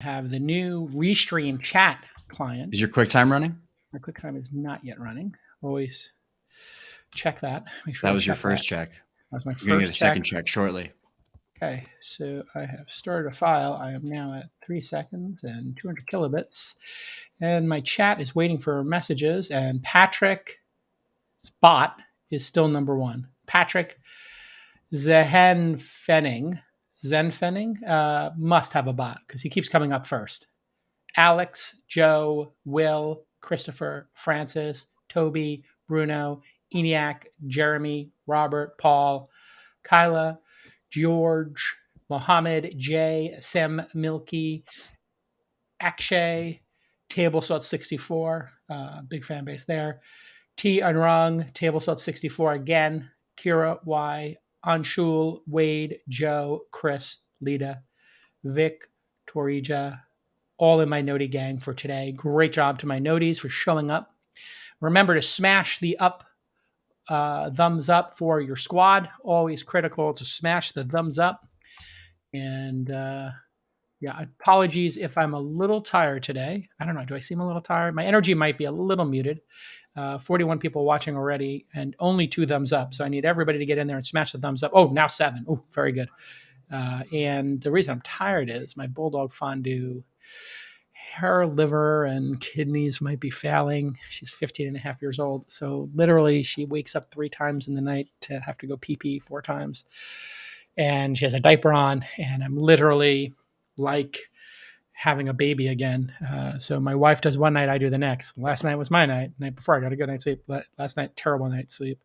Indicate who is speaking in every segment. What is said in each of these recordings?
Speaker 1: Have the new Restream chat client.
Speaker 2: Is your QuickTime running?
Speaker 1: My QuickTime is not yet running. Always check that. Make sure
Speaker 2: That
Speaker 1: I
Speaker 2: was your
Speaker 1: check
Speaker 2: first
Speaker 1: that.
Speaker 2: check.
Speaker 1: That was my
Speaker 2: You're going to
Speaker 1: first
Speaker 2: get a
Speaker 1: check.
Speaker 2: second check shortly.
Speaker 1: Okay, so I have started a file. I am now at 3 seconds and 200 kilobits. And my chat is waiting for messages. And Patrick's bot is still number one. Patrick Zenfenning must have a bot because he keeps coming up first. Alex, Joe, Will, Christopher, Francis, Toby, Bruno, ENIAC, Jeremy, Robert, Paul, Kyla, George, Mohammed, Jay, Sem, Milky, Akshay, Table Salt 64, big fan base there. T. Unrung, Table Salt 64 again, Kira, Y, Anshul, Wade, Joe, Chris, Lita, Vic, Torija, all in my Noti gang for today. Great job to my Noties for showing up. Remember to smash the thumbs up for your squad. Always critical to smash the thumbs up. And apologies if I'm a little tired today. I don't know. Do I seem a little tired? My energy might be a little muted. 41 people watching already and only 2 thumbs up. So I need everybody to get in there and smash the thumbs up. Oh, now 7. Oh, very good. And the reason I'm tired is my bulldog fondue, her liver and kidneys might be failing. She's 15 and a half years old. So literally she wakes up 3 times in the night to have to go pee 4 times. And she has a diaper on, and I'm literally like having a baby again. So my wife does one night, I do the next. Last night was my night. Night before I got a good night's sleep. Last night, terrible night's sleep.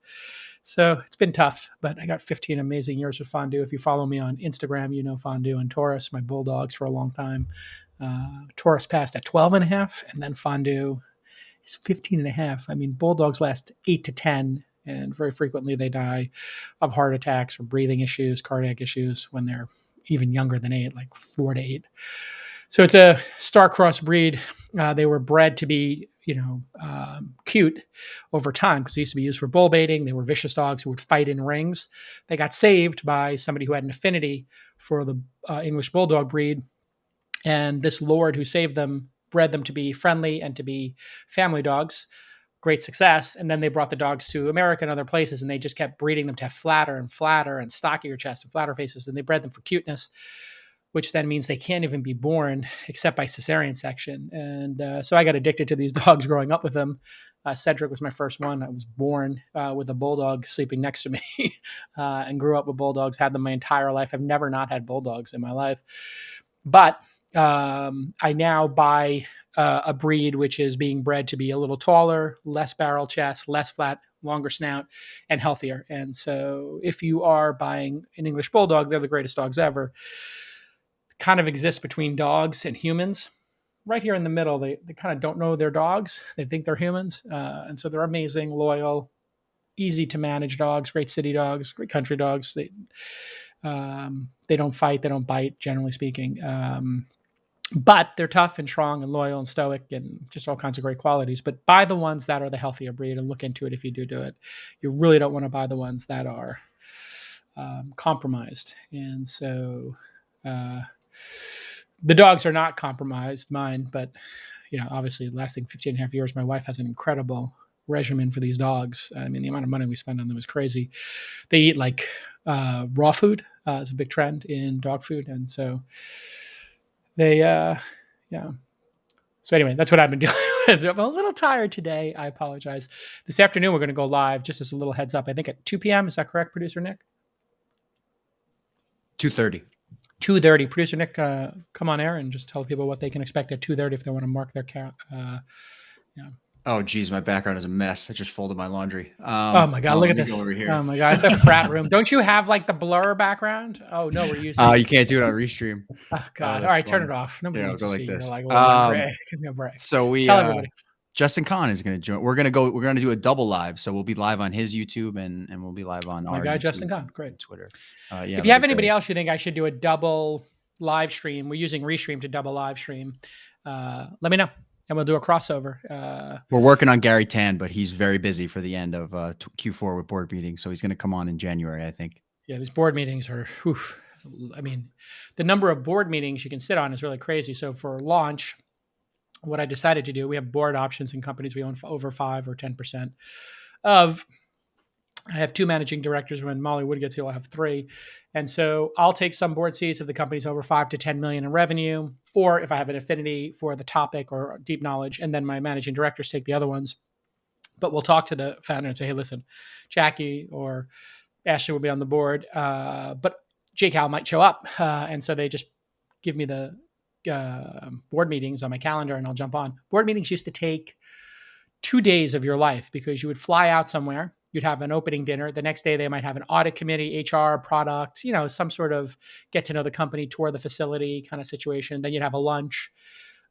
Speaker 1: So it's been tough, but I got 15 amazing years of fondue. If you follow me on Instagram, you know Fondue and Taurus, my bulldogs for a long time. Taurus passed at 12 and a half, and then Fondue is 15 and a half. I mean, bulldogs last 8 to 10, and very frequently they die of heart attacks or breathing issues, cardiac issues when they're even younger than 8, like 4 to 8. So it's a star-crossed breed. They were bred to be, cute over time because they used to be used for bull baiting. They were vicious dogs who would fight in rings. They got saved by somebody who had an affinity for the English bulldog breed. And this lord who saved them bred them to be friendly and to be family dogs. Great success. And then they brought the dogs to America and other places, and they just kept breeding them to have flatter and flatter and stockier chests and flatter faces. And they bred them for cuteness, which then means they can't even be born except by cesarean section. And so I got addicted to these dogs growing up with them. Cedric was my first one. I was born with a bulldog sleeping next to me and grew up with bulldogs, had them my entire life. I've never not had bulldogs in my life. But I now buy a breed which is being bred to be a little taller, less barrel chest, less flat, longer snout, and healthier. And so if you are buying an English bulldog, they're the greatest dogs ever. Kind of exists between dogs and humans. Right here in the middle, they kind of don't know they're dogs. They think they're humans. And so they're amazing, loyal, easy to manage dogs, great city dogs, great country dogs. They don't fight, they don't bite, generally speaking. But they're tough and strong and loyal and stoic and just all kinds of great qualities. But buy the ones that are the healthier breed and look into it if you do it. You really don't want to buy the ones that are compromised. And so the dogs are not compromised, mine, but obviously lasting 15 and a half years, my wife has an incredible regimen for these dogs. I mean, the amount of money we spend on them is crazy. They eat like raw food is a big trend in dog food. And so they, So anyway, that's what I've been doing with. I'm a little tired today. I apologize. This afternoon, we're going to go live, just as a little heads up, I think at 2 p.m. Is that correct, Producer Nick?
Speaker 2: 2:30.
Speaker 1: 2:30. Producer Nick, come on air and just tell people what they can expect at 2:30 if they want to mark their count.
Speaker 2: Oh, geez, my background is a mess. I just folded my laundry.
Speaker 1: Oh my God, look at this.
Speaker 2: Over here.
Speaker 1: Oh my God, it's a frat room. Don't you have like the blur background? Oh no, we're using.
Speaker 2: You can't do it on Restream.
Speaker 1: Oh God! All right, turn it off. Nobody needs to see you. Like, give me a break.
Speaker 2: So we
Speaker 1: tell everybody.
Speaker 2: Justin Kahn is going to join. We're going to do a double live. So we'll be live on his YouTube and we'll be live on our
Speaker 1: guy
Speaker 2: YouTube,
Speaker 1: Justin Kahn. Great.
Speaker 2: Twitter.
Speaker 1: If you have anybody else you think I should do a double live stream, we're using Restream to double live stream. Let me know. And we'll do a crossover.
Speaker 2: We're working on Gary Tan, but he's very busy for the end of Q4 with board meetings. So he's going to come on in January, I think.
Speaker 1: Yeah, these board meetings are I mean, the number of board meetings you can sit on is really crazy. So for launch, what I decided to do, we have board options in companies we own for over 5 or 10% of. I have 2 managing directors. When Molly Wood gets here, I'll have 3. And so I'll take some board seats if the company's over 5 to 10 million in revenue, or if I have an affinity for the topic or deep knowledge, and then my managing directors take the other ones. But we'll talk to the founder and say, hey, listen, Jackie or Ashley will be on the board, but Jake Hal might show up. And so they just give me the board meetings on my calendar and I'll jump on. Board meetings used to take 2 days of your life because you would fly out somewhere. You'd have an opening dinner. The next day, they might have an audit committee, HR, product, some sort of get to know the company, tour the facility kind of situation. Then you'd have a lunch.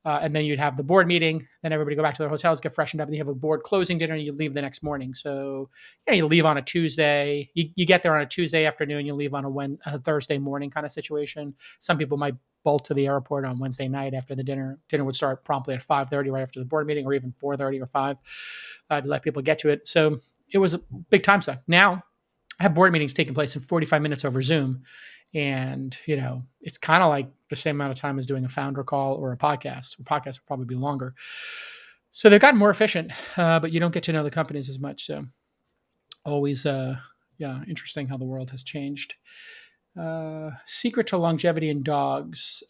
Speaker 1: And then you'd have the board meeting. Then everybody go back to their hotels, get freshened up, and you have a board closing dinner, and you leave the next morning. So you leave on a Tuesday. You get there on a Tuesday afternoon. You leave on a Thursday morning kind of situation. Some people might bolt to the airport on Wednesday night after the dinner. Dinner would start promptly at 5:30 right after the board meeting, or even 4:30 or 5 to let people get to it. So it was a big time suck. Now I have board meetings taking place in 45 minutes over Zoom. And, it's kind of like the same amount of time as doing a founder call or a podcast. A podcast will probably be longer. So they've gotten more efficient, but you don't get to know the companies as much. So always, interesting how the world has changed. Secret to longevity in dogs.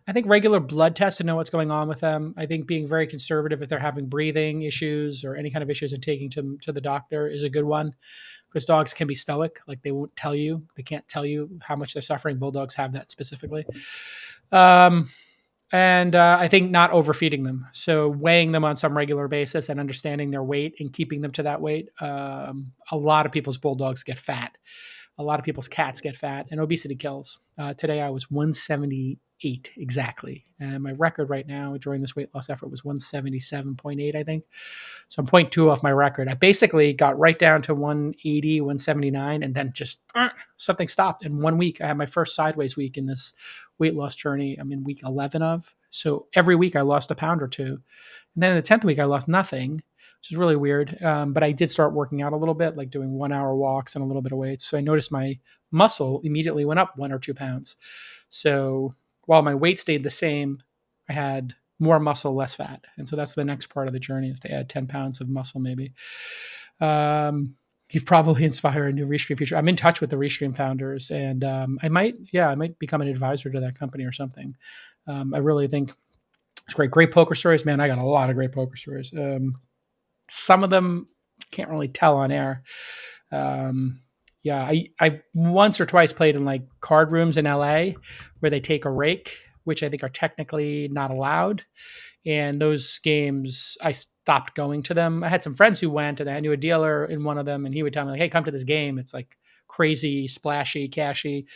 Speaker 1: I think regular blood tests to know what's going on with them. I think being very conservative if they're having breathing issues or any kind of issues and taking them to the doctor is a good one, because dogs can be stoic. Like they won't tell you. They can't tell you how much they're suffering. Bulldogs have that specifically. And I think not overfeeding them. So weighing them on some regular basis and understanding their weight and keeping them to that weight. A lot of people's bulldogs get fat. A lot of people's cats get fat, and obesity kills. Today I was 178 exactly. And my record right now during this weight loss effort was 177.8, I think. So I'm 0.2 off my record. I basically got right down to 180, 179, and then just something stopped. In 1 week, I had my first sideways week in this weight loss journey. I'm in week 11 of. So every week I lost a pound or 2. And then in the 10th week, I lost nothing, which is really weird. But I did start working out a little bit, like doing 1 hour walks and a little bit of weights. So I noticed my muscle immediately went up 1 or 2 pounds. So while my weight stayed the same, I had more muscle, less fat. And so that's the next part of the journey, is to add 10 pounds of muscle maybe. You've probably inspired a new Restream future. I'm in touch with the Restream founders, and I might become an advisor to that company or something. I really think it's great poker stories, man. I got a lot of great poker stories. Some of them can't really tell on air. I once or twice played in like card rooms in LA where they take a rake, which I think are technically not allowed. And those games, I stopped going to them. I had some friends who went, and I knew a dealer in one of them, and he would tell me like, hey, come to this game. It's like crazy, splashy, cashy,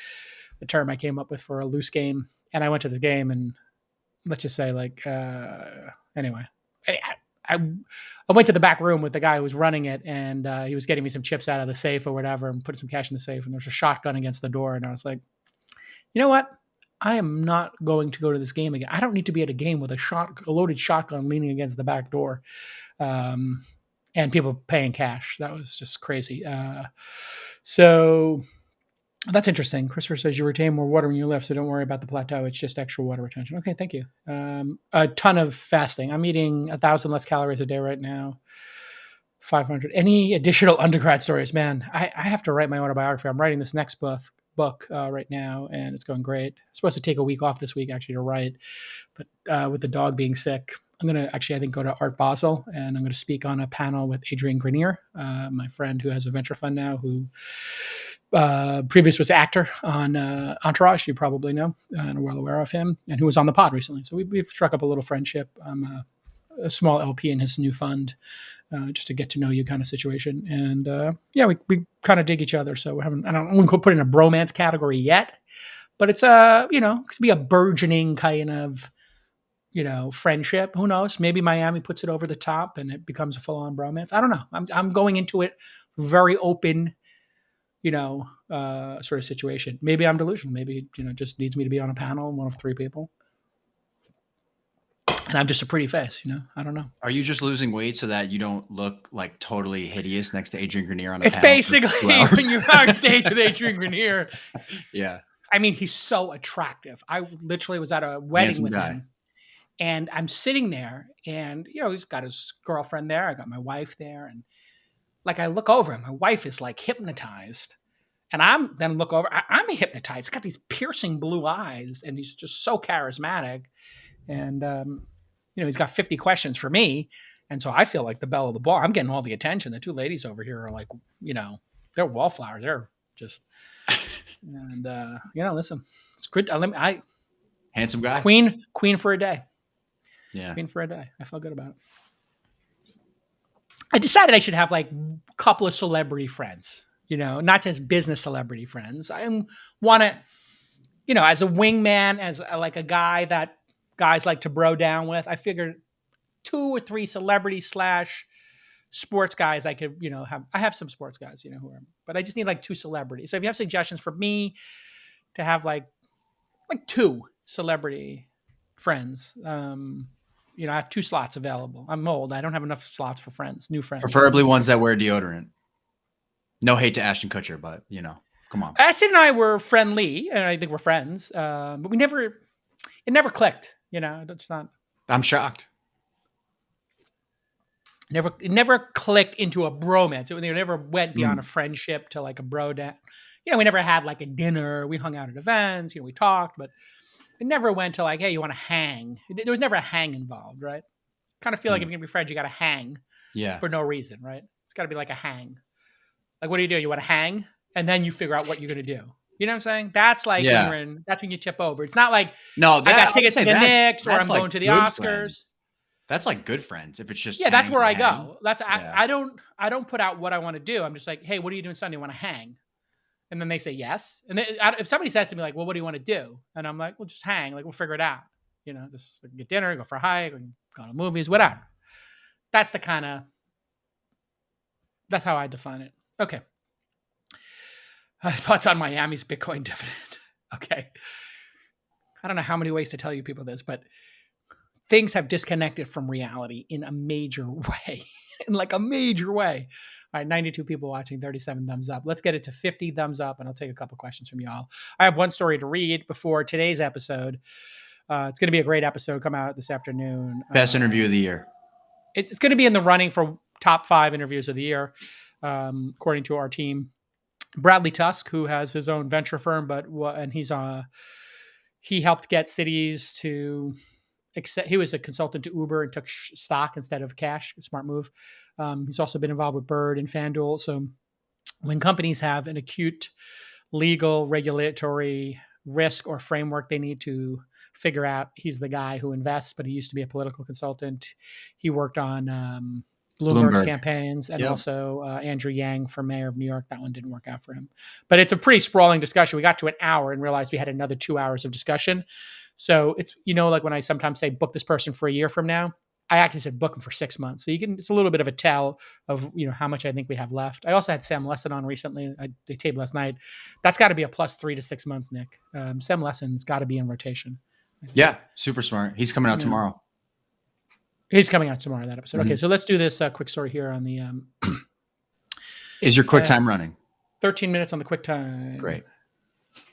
Speaker 1: the term I came up with for a loose game. And I went to this game, and let's just say anyway, I went to the back room with the guy who was running it, and he was getting me some chips out of the safe or whatever and putting some cash in the safe. And there was a shotgun against the door. And I was like, you know what? I am not going to go to this game again. I don't need to be at a game with a loaded shotgun leaning against the back door, and people paying cash. That was just crazy. So that's interesting. Christopher says you retain more water when you lift, so don't worry about the plateau. It's just extra water retention. Okay, thank you. A ton of fasting. I'm eating 1,000 less calories a day right now. 500. Any additional undergrad stories? Man, I have to write my autobiography. I'm writing this next book right now, and it's going great. I'm supposed to take a week off this week actually to write, but with the dog being sick, I'm going to actually, I think, go to Art Basel, and I'm going to speak on a panel with Adrian Grenier, my friend who has a venture fund now, who previous was actor on Entourage, you probably know, and are well aware of him, and who was on the pod recently. So we've struck up a little friendship. I'm a small LP in his new fund, just to get to know you kind of situation. And we kind of dig each other. So I wouldn't put it in a bromance category yet, but it's it could be a burgeoning kind of, friendship. Who knows? Maybe Miami puts it over the top and it becomes a full-on bromance. I don't know. I'm going into it very open, sort of situation. Maybe I'm delusional. Maybe, just needs me to be on a panel, one of 3 people. And I'm just a pretty face, I don't know.
Speaker 2: Are you just losing weight so that you don't look like totally hideous next to Adrian Grenier on a
Speaker 1: It's
Speaker 2: panel for 2
Speaker 1: basically
Speaker 2: hours?
Speaker 1: when you're on stage with Adrian Grenier.
Speaker 2: Yeah.
Speaker 1: I mean, he's so attractive. I literally was at a wedding
Speaker 2: Handsome
Speaker 1: with
Speaker 2: guy.
Speaker 1: him, and I'm sitting there, and he's got his girlfriend there. I got my wife there, and like I look over, and my wife is like hypnotized, and I'm then look over. I'm hypnotized. He's got these piercing blue eyes, and he's just so charismatic, and he's got 50 questions for me, and so I feel like the belle of the ball. I'm getting all the attention. The two ladies over here are like, they're wallflowers. They're just. And listen, it's good.
Speaker 2: Handsome guy.
Speaker 1: Queen for a day.
Speaker 2: Yeah.
Speaker 1: Queen for a day. I felt good about it. I decided I should have like a couple of celebrity friends, not just business celebrity friends. I want to, as a wingman, as like a guy that guys like to bro down with. I figured 2 or 3 celebrity / sports guys I could, have. I have some sports guys, but I just need like 2 celebrities. So if you have suggestions for me to have like 2 celebrity friends, I have 2 slots available. I'm old. I don't have enough slots for friends, new friends.
Speaker 2: Preferably ones that wear deodorant. No hate to Ashton Kutcher, but come on.
Speaker 1: Ashton and I were friendly, and I think we're friends, but it never clicked. It's not.
Speaker 2: I'm shocked.
Speaker 1: It never clicked into a bromance. It never went beyond a friendship to like a bro down. We never had like a dinner. We hung out at events. We talked, but it never went to like, hey, you want to hang? There was never a hang involved, right? Kind of feel like if you're gonna be friends, you got to hang, for no reason, right? It's got to be like a hang. Like, what do? You want to hang, and then you figure out what you're gonna do. You know what I'm saying? That's like that's when you tip over. It's not like I got tickets to the Knicks or I'm going to the Oscars.
Speaker 2: Friends. That's like good friends. If it's just
Speaker 1: that's where I go. I don't put out what I want to do. I'm just like, hey, what are you doing Sunday? Want to hang? And then they say yes. And if somebody says to me like, well, what do you want to do? And I'm like, well, just hang. Like, we'll figure it out. Just get dinner, go for a hike, go to movies, whatever. That's that's how I define it. Okay. Thoughts on Miami's Bitcoin dividend. Okay. I don't know how many ways to tell you people this, but things have disconnected from reality in a major way, in like a major way. All right, 92 people watching, 37 thumbs up. Let's get it to 50 thumbs up, and I'll take a couple questions from y'all. I have one story to read before today's episode. It's going to be a great episode. Come out this afternoon.
Speaker 2: Best interview of the year.
Speaker 1: It's going to be in the running for top 5 interviews of the year, according to our team. Bradley Tusk, who has his own venture firm, and he helped get cities to accept. He was a consultant to Uber and took stock instead of cash. Smart move. He's also been involved with Bird and FanDuel. So when companies have an acute legal, regulatory risk or framework they need to figure out, he's the guy who invests, but he used to be a political consultant. He worked on Bloomberg's campaigns and also Andrew Yang for mayor of New York. That one didn't work out for him. But it's a pretty sprawling discussion. We got to an hour and realized we had another 2 hours of discussion. So it's, like when I sometimes say book this person for a year from now, I actually said book them for 6 months. So it's a little bit of a tell of, how much I think we have left. I also had Sam Lessin on recently. They taped last night. That's got to be a plus 3 to 6 months, Nick. Sam Lessin's got to be in rotation.
Speaker 2: Yeah, super smart. He's coming out tomorrow.
Speaker 1: He's coming out tomorrow, that episode. Okay, so let's do this quick story here on the...
Speaker 2: Is your quick time running?
Speaker 1: 13 minutes on the quick time.
Speaker 2: Great.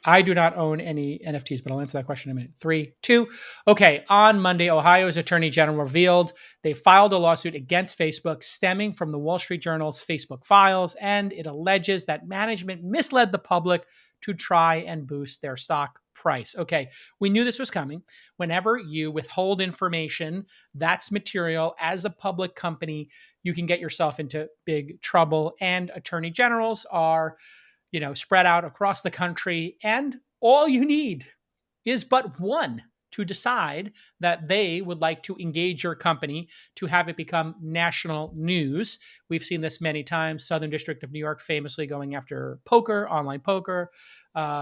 Speaker 1: I do not own any NFTs, but I'll answer that question in a minute. 3, 2. Okay, on Monday, Ohio's Attorney General revealed they filed a lawsuit against Facebook stemming from the Wall Street Journal's Facebook files, and it alleges that management misled the public to try and boost their stock price. Okay, we knew this was coming. Whenever you withhold information that's material as a public company, you can get yourself into big trouble, and attorney generals are spread out across the country, and all you need is but one to decide that they would like to engage your company to have it become national news. We've seen this many times. Southern District of New York famously going after poker, online poker.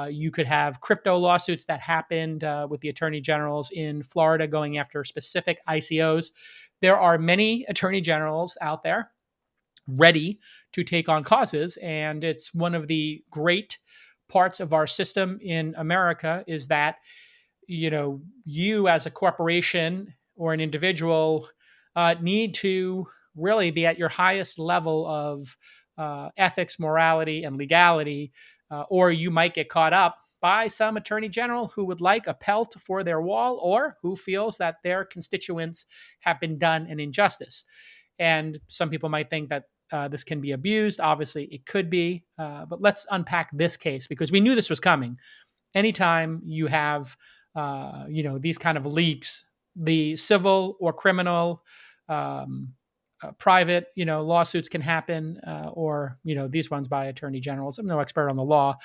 Speaker 1: You could have crypto lawsuits that happened with the attorney generals in Florida going after specific ICOs. There are many attorney generals out there ready to take on causes. And it's one of the great parts of our system in America is that, you as a corporation or an individual need to really be at your highest level of ethics, morality, and legality, or you might get caught up by some attorney general who would like a pelt for their wall or who feels that their constituents have been done an injustice. And some people might think that this can be abused. Obviously, it could be. But let's unpack this case because we knew this was coming. Anytime you have, these kind of leaks, the civil or criminal, private, lawsuits can happen, or these ones by attorney generals. I'm no expert on the law,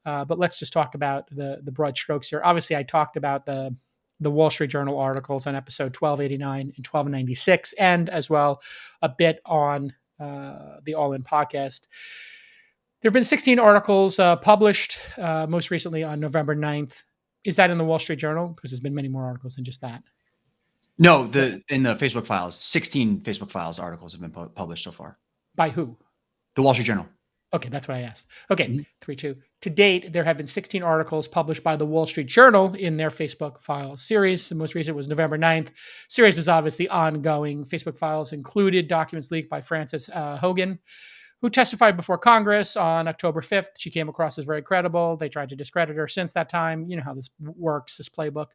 Speaker 1: but let's just talk about the broad strokes here. Obviously, I talked about the Wall Street Journal articles on episode 1289 and 1296, and as well a bit on the All In podcast. There have been 16 articles published, most recently on November 9th. Is that in the Wall Street Journal? Because there's been many more articles than just that.
Speaker 2: No, in the Facebook files, 16 Facebook files articles have been published so far.
Speaker 1: By who?
Speaker 2: The Wall Street Journal.
Speaker 1: Okay, that's what I asked. Okay, 3-2. To date, there have been 16 articles published by the Wall Street Journal in their Facebook Files series. The most recent was November 9th. Series is obviously ongoing. Facebook Files included documents leaked by Frances Hogan, who testified before Congress on October 5th. She came across as very credible. They tried to discredit her since that time. You know how this works, this playbook.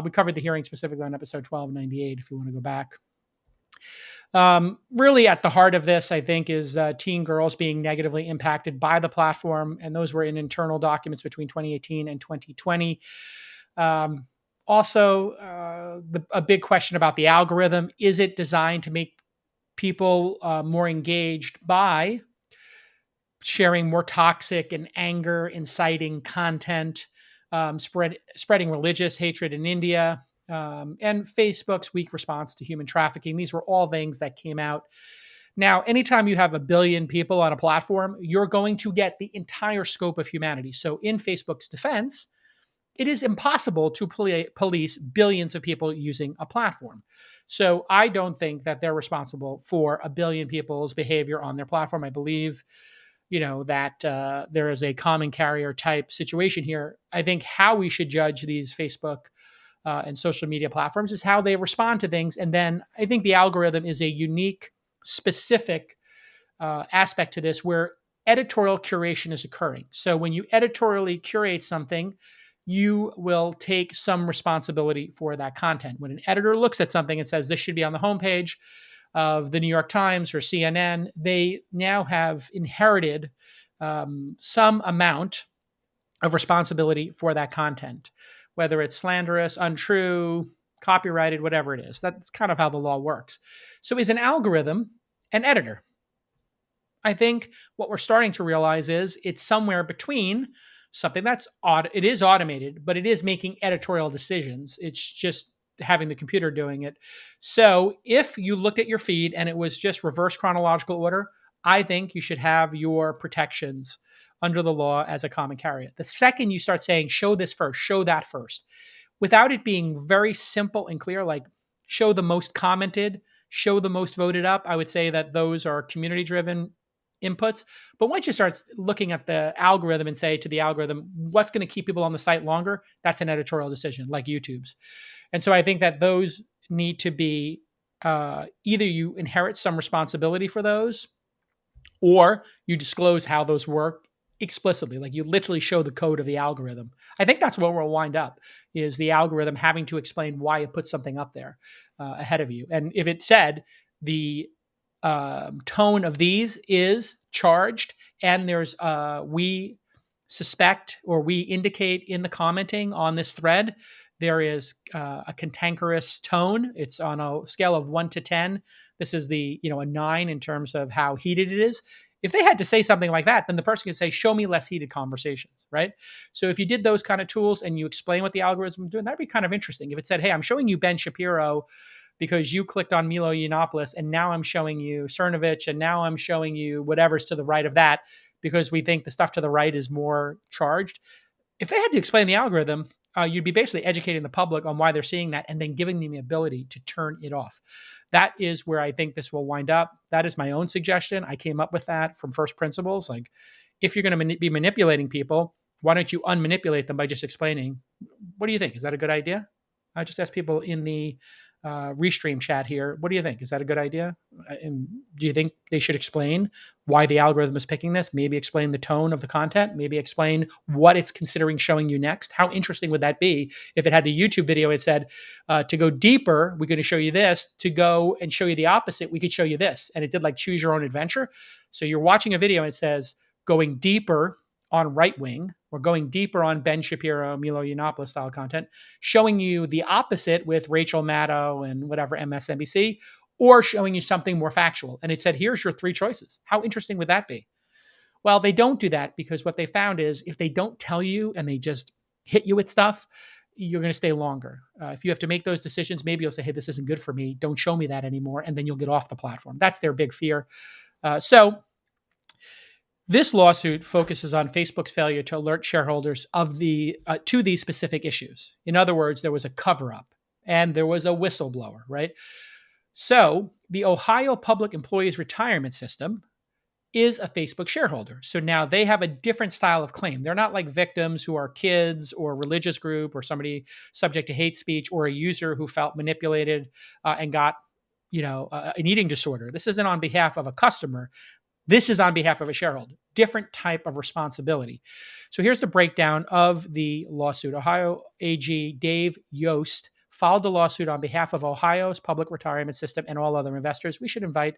Speaker 1: We covered the hearing specifically on episode 1298 if you want to go back. Really at the heart of this, I think, is teen girls being negatively impacted by the platform. And those were in internal documents between 2018 and 2020. Also, a big question about the algorithm. Is it designed to make people more engaged by sharing more toxic and anger inciting content, spreading religious hatred in India, and Facebook's weak response to human trafficking? These were all things that came out. Now, anytime you have a billion people on a platform, you're going to get the entire scope of humanity. So in Facebook's defense, it is impossible to police billions of people using a platform. So I don't think that they're responsible for a billion people's behavior on their platform. I believe, that there is a common carrier type situation here. I think how we should judge these Facebook and social media platforms is how they respond to things. And then I think the algorithm is a unique, specific aspect to this where editorial curation is occurring. So when you editorially curate something, you will take some responsibility for that content. When an editor looks at something and says, this should be on the homepage of the New York Times or CNN, they now have inherited some amount of responsibility for that content, whether it's slanderous, untrue, copyrighted, whatever it is. That's kind of how the law works. So is an algorithm an editor? I think what we're starting to realize is it's somewhere between something that's it is automated, but it is making editorial decisions. It's just having the computer doing it. So if you looked at your feed and it was just reverse chronological order, I think you should have your protections under the law as a common carrier. The second you start saying, show this first, show that first, without it being very simple and clear, like show the most commented, show the most voted up, I would say that those are community-driven inputs. But once you start looking at the algorithm and say to the algorithm, what's going to keep people on the site longer? That's an editorial decision, like YouTube's. And so I think that those need to be either you inherit some responsibility for those or you disclose how those work explicitly, like you literally show the code of the algorithm. I think that's where we'll wind up, is the algorithm having to explain why it put something up there ahead of you. And if it said the tone of these is charged and there's we suspect or we indicate in the commenting on this thread there is a cantankerous tone. It's on a scale of 1 to 10. This is a 9 in terms of how heated it is. If they had to say something like that, then the person could say, show me less heated conversations, right? So if you did those kind of tools and you explain what the algorithm is doing, that'd be kind of interesting. If it said, hey, I'm showing you Ben Shapiro because you clicked on Milo Yiannopoulos, and now I'm showing you Cernovich, and now I'm showing you whatever's to the right of that because we think the stuff to the right is more charged. If they had to explain the algorithm, you'd be basically educating the public on why they're seeing that and then giving them the ability to turn it off. That is where I think this will wind up. That is my own suggestion. I came up with that from first principles. Like, if you're going to be manipulating people, why don't you unmanipulate them by just explaining, what do you think? Is that a good idea? I just asked people in the restream chat here. What do you think? Is that a good idea? And do you think they should explain why the algorithm is picking this? Maybe explain the tone of the content. Maybe explain what it's considering showing you next. How interesting would that be if it had the YouTube video? It said, to go deeper, we're going to show you this. To go and show you the opposite, we could show you this. And it did like choose your own adventure. So you're watching a video and it says going deeper on right wing, or going deeper on Ben Shapiro, Milo Yiannopoulos style content, showing you the opposite with Rachel Maddow and whatever MSNBC, or showing you something more factual. And it said, here's your three choices. How interesting would that be? Well, they don't do that because what they found is if they don't tell you and they just hit you with stuff, you're going to stay longer. If you have to make those decisions, maybe you'll say, hey, this isn't good for me. Don't show me that anymore. And then you'll get off the platform. That's their big fear. So this lawsuit focuses on Facebook's failure to alert shareholders of to these specific issues. In other words, there was a cover-up and there was a whistleblower, right? So the Ohio Public Employees Retirement System is a Facebook shareholder. So now they have a different style of claim. They're not like victims who are kids or religious group or somebody subject to hate speech or a user who felt manipulated and got an eating disorder. This isn't on behalf of a customer. This is on behalf of a shareholder, different type of responsibility. So here's the breakdown of the lawsuit. Ohio AG Dave Yost filed a lawsuit on behalf of Ohio's public retirement system and all other investors. We should invite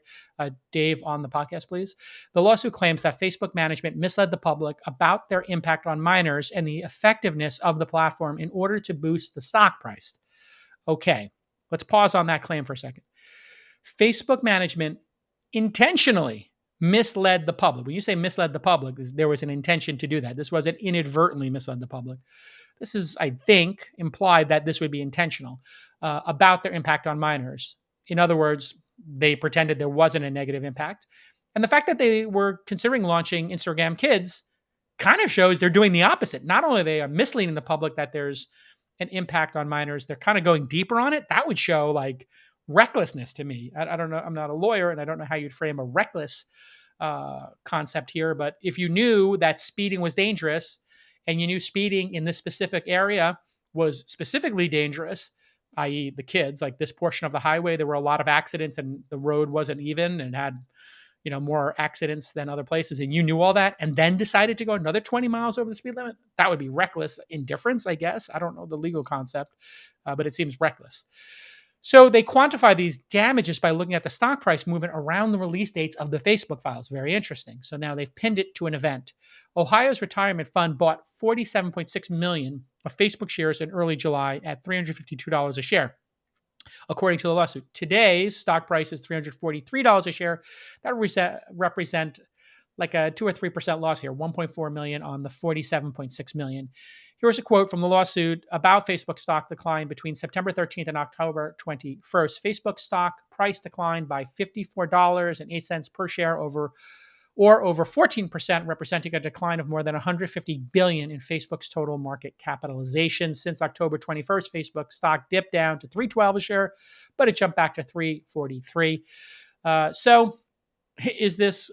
Speaker 1: Dave on the podcast, please. The lawsuit claims that Facebook management misled the public about their impact on minors and the effectiveness of the platform in order to boost the stock price. Okay, let's pause on that claim for a second. Facebook management intentionally misled the public. When you say misled the public, there was an intention to do that. This wasn't inadvertently misled the public. This is, I think, implied that this would be intentional about their impact on minors. In other words, they pretended there wasn't a negative impact. And the fact that they were considering launching Instagram Kids kind of shows they're doing the opposite. Not only are they misleading the public that there's an impact on minors, they're kind of going deeper on it. That would show like recklessness to me. I don't know. I'm not a lawyer, and I don't know how you'd frame a reckless concept here. But if you knew that speeding was dangerous, and you knew speeding in this specific area was specifically dangerous, i.e., the kids, like this portion of the highway, there were a lot of accidents, and the road wasn't even, and had more accidents than other places, and you knew all that, and then decided to go another 20 miles over the speed limit, that would be reckless indifference, I guess. I don't know the legal concept, but it seems reckless. So they quantify these damages by looking at the stock price movement around the release dates of the Facebook files. Very interesting. So now they've pinned it to an event. Ohio's retirement fund bought $47.6 million of Facebook shares in early July at $352 a share, according to the lawsuit. Today's stock price is $343 a share. That represent like a 2 or 3% loss here, 1.4 million on the 47.6 million. Here's a quote from the lawsuit about Facebook stock decline between September 13th and October 21st. Facebook stock price declined by $54.08 per share over 14%, representing a decline of more than 150 billion in Facebook's total market capitalization. Since October 21st, Facebook stock dipped down to $312 a share, but it jumped back to $343. So is this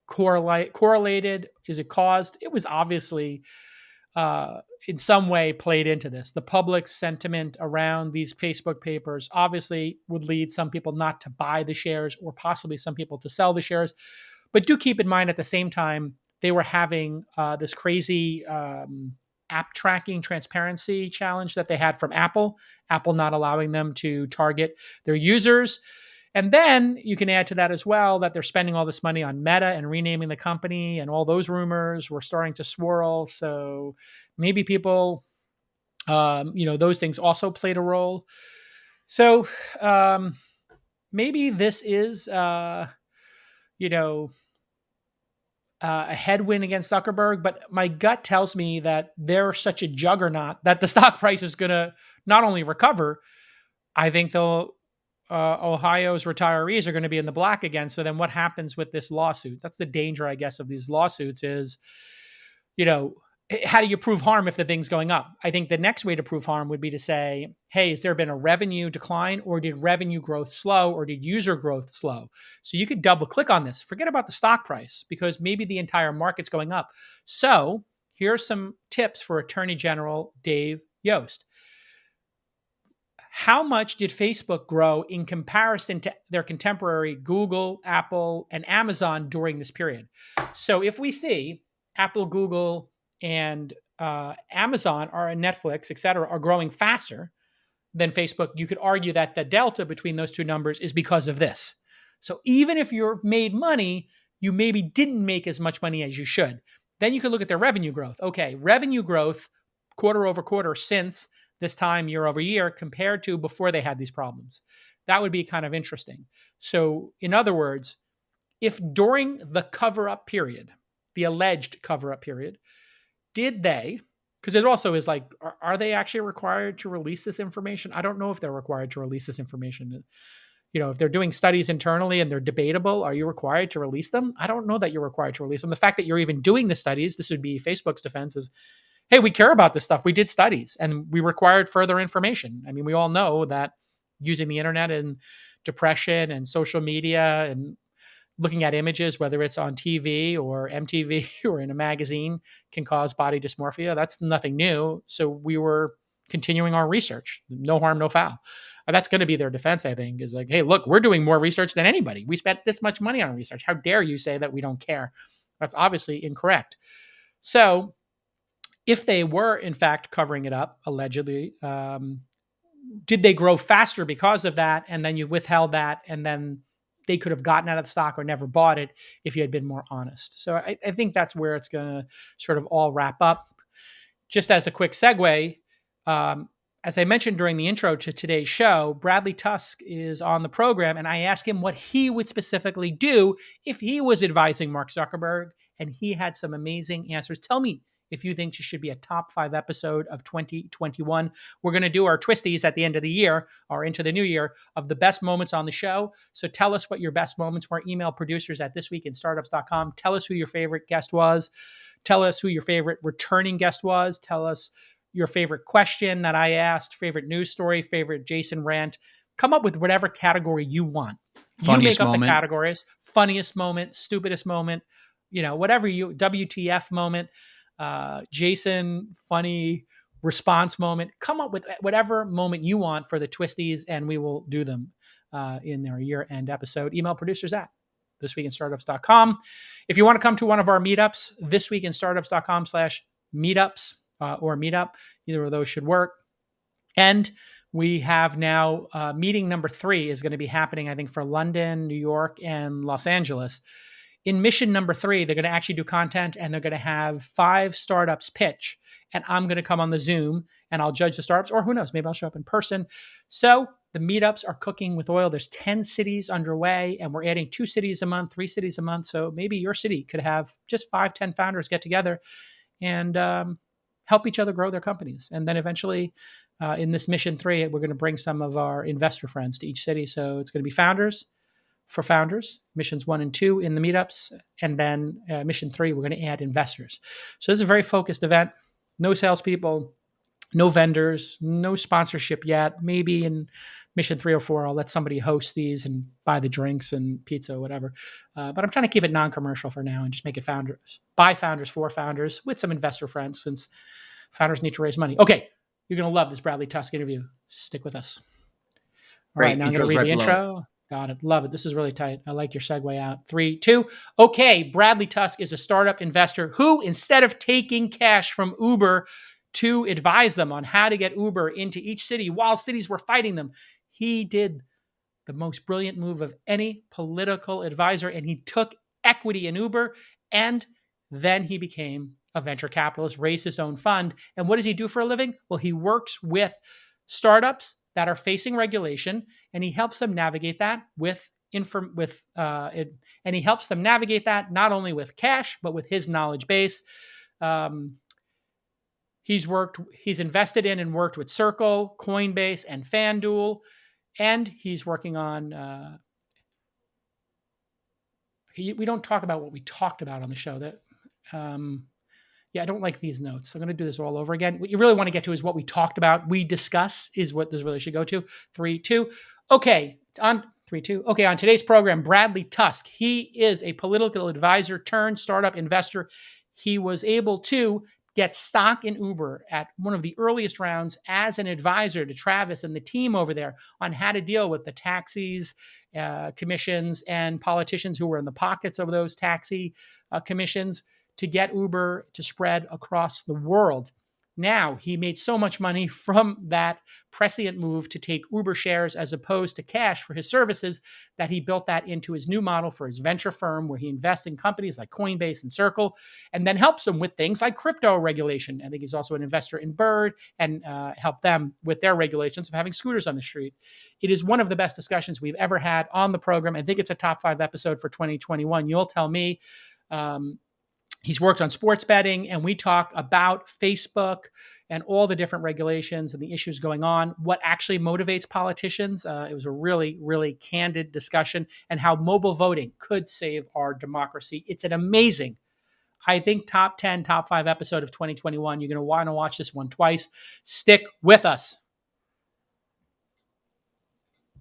Speaker 1: correlated? Is it caused? It was obviously in some way played into this. The public sentiment around these Facebook papers obviously would lead some people not to buy the shares, or possibly some people to sell the shares. But do keep in mind at the same time, they were having this crazy app tracking transparency challenge that they had from Apple not allowing them to target their users. And then you can add to that as well that they're spending all this money on Meta and renaming the company, and all those rumors were starting to swirl. So maybe people, those things also played a role. So maybe this is, a headwind against Zuckerberg, but my gut tells me that they're such a juggernaut that the stock price is going to not only recover, I think Ohio's retirees are going to be in the black again. So then what happens with this lawsuit? That's the danger, I guess, of these lawsuits is, how do you prove harm if the thing's going up? I think the next way to prove harm would be to say, hey, has there been a revenue decline, or did revenue growth slow, or did user growth slow? So you could double click on this. Forget about the stock price, because maybe the entire market's going up. So here's some tips for Attorney General Dave Yost. how much did Facebook grow in comparison to their contemporary Google, Apple, and Amazon during this period? So if we see Apple, Google, and Amazon or Netflix, et cetera, are growing faster than Facebook, you could argue that the delta between those two numbers is because of this. So even if you've made money, you maybe didn't make as much money as you should. Then you could look at their revenue growth. Okay, revenue growth quarter over quarter since this time year over year compared to before they had these problems. That would be kind of interesting. So, in other words, if during the cover up period, the alleged cover up period, did they, because it also is like, are they actually required to release this information? I don't know if they're required to release this information. If they're doing studies internally and they're debatable, are you required to release them? I don't know that you're required to release them. The fact that you're even doing the studies, this would be Facebook's defense, is, hey, we care about this stuff. We did studies and we required further information. I mean, we all know that using the internet and depression and social media and looking at images, whether it's on TV or MTV or in a magazine, can cause body dysmorphia. That's nothing new. So we were continuing our research. No harm, no foul. That's going to be their defense, I think, is like, hey, look, we're doing more research than anybody. We spent this much money on research. How dare you say that we don't care? That's obviously incorrect. So if they were, in fact, covering it up, allegedly, did they grow faster because of that? And then you withheld that, and then they could have gotten out of the stock or never bought it if you had been more honest. So I think that's where it's going to sort of all wrap up. Just as a quick segue, as I mentioned during the intro to today's show, Bradley Tusk is on the program, and I asked him what he would specifically do if he was advising Mark Zuckerberg, and he had some amazing answers. Tell me if you think this should be a top 5 episode of 2021. We're going to do our twisties at the end of the year or into the new year of the best moments on the show. So tell us what your best moments were. Email producers at thisweekinstartups.com. Tell us who your favorite guest was. Tell us who your favorite returning guest was. Tell us your favorite question that I asked, favorite news story, favorite Jason rant. Come up with whatever category you want.
Speaker 2: Funniest
Speaker 1: you make up
Speaker 2: moment.
Speaker 1: the categories. Funniest moment, stupidest moment, whatever WTF moment. Jason, funny response moment. Come up with whatever moment you want for the twisties, and we will do them in their year-end episode. Email producers at thisweekinstartups.com. If you want to come to one of our meetups, thisweekinstartups.com/meetups or meetup, either of those should work. And we have now meeting number 3 is going to be happening, I think, for London, New York, and Los Angeles. In mission number 3, they're going to actually do content, and they're going to have 5 startups pitch. And I'm going to come on the Zoom, and I'll judge the startups, or who knows, maybe I'll show up in person. So the meetups are cooking with oil. There's 10 cities underway, and we're adding 2 cities a month, 3 cities a month. So maybe your city could have just 5, 10 founders get together and help each other grow their companies. And then eventually, in this mission 3, we're going to bring some of our investor friends to each city. So it's going to be founders for founders, missions 1 and 2 in the meetups. And then mission 3, we're going to add investors. So this is a very focused event. No salespeople, no vendors, no sponsorship yet. Maybe in mission 3 or 4, I'll let somebody host these and buy the drinks and pizza or whatever. But I'm trying to keep it non-commercial for now and just make it founders, by founders, for founders, with some investor friends, since founders need to raise money. Okay, you're going to love this Bradley Tusk interview. Stick with us. All right, now I'm going to read the intro. Got it. Love it. This is really tight. I like your segue out. 3, 2. Okay, Bradley Tusk is a startup investor who, instead of taking cash from Uber to advise them on how to get Uber into each city while cities were fighting them, he did the most brilliant move of any political advisor, and he took equity in Uber, and then he became a venture capitalist, raised his own fund. And what does he do for a living? Well, he works with startups that are facing regulation, and he helps them navigate that and he helps them navigate that not only with cash but with his knowledge base. He's invested in and worked with Circle, Coinbase, and FanDuel, and he's working on. We don't talk about what we talked about on the show. That. Yeah, I don't like these notes. I'm going to do this all over again. What you really want to get to is what we talked about. We discuss is what this really should go to. 3, 2. Okay, on 3, 2. Okay, on today's program, Bradley Tusk. He is a political advisor turned startup investor. He was able to get stock in Uber at one of the earliest rounds as an advisor to Travis and the team over there on how to deal with the taxis, commissions, and politicians who were in the pockets of those taxi commissions to get Uber to spread across the world. Now, he made so much money from that prescient move to take Uber shares as opposed to cash for his services that he built that into his new model for his venture firm, where he invests in companies like Coinbase and Circle, and then helps them with things like crypto regulation. I think he's also an investor in Bird and helped them with their regulations of having scooters on the street. It is one of the best discussions we've ever had on the program. I think it's a top 5 episode for 2021. You'll tell me. He's worked on sports betting, and we talk about Facebook and all the different regulations and the issues going on, what actually motivates politicians. It was a really, really candid discussion, and how mobile voting could save our democracy. It's an amazing, I think, top 10, top 5 episode of 2021. You're going to want to watch this one twice. Stick with us.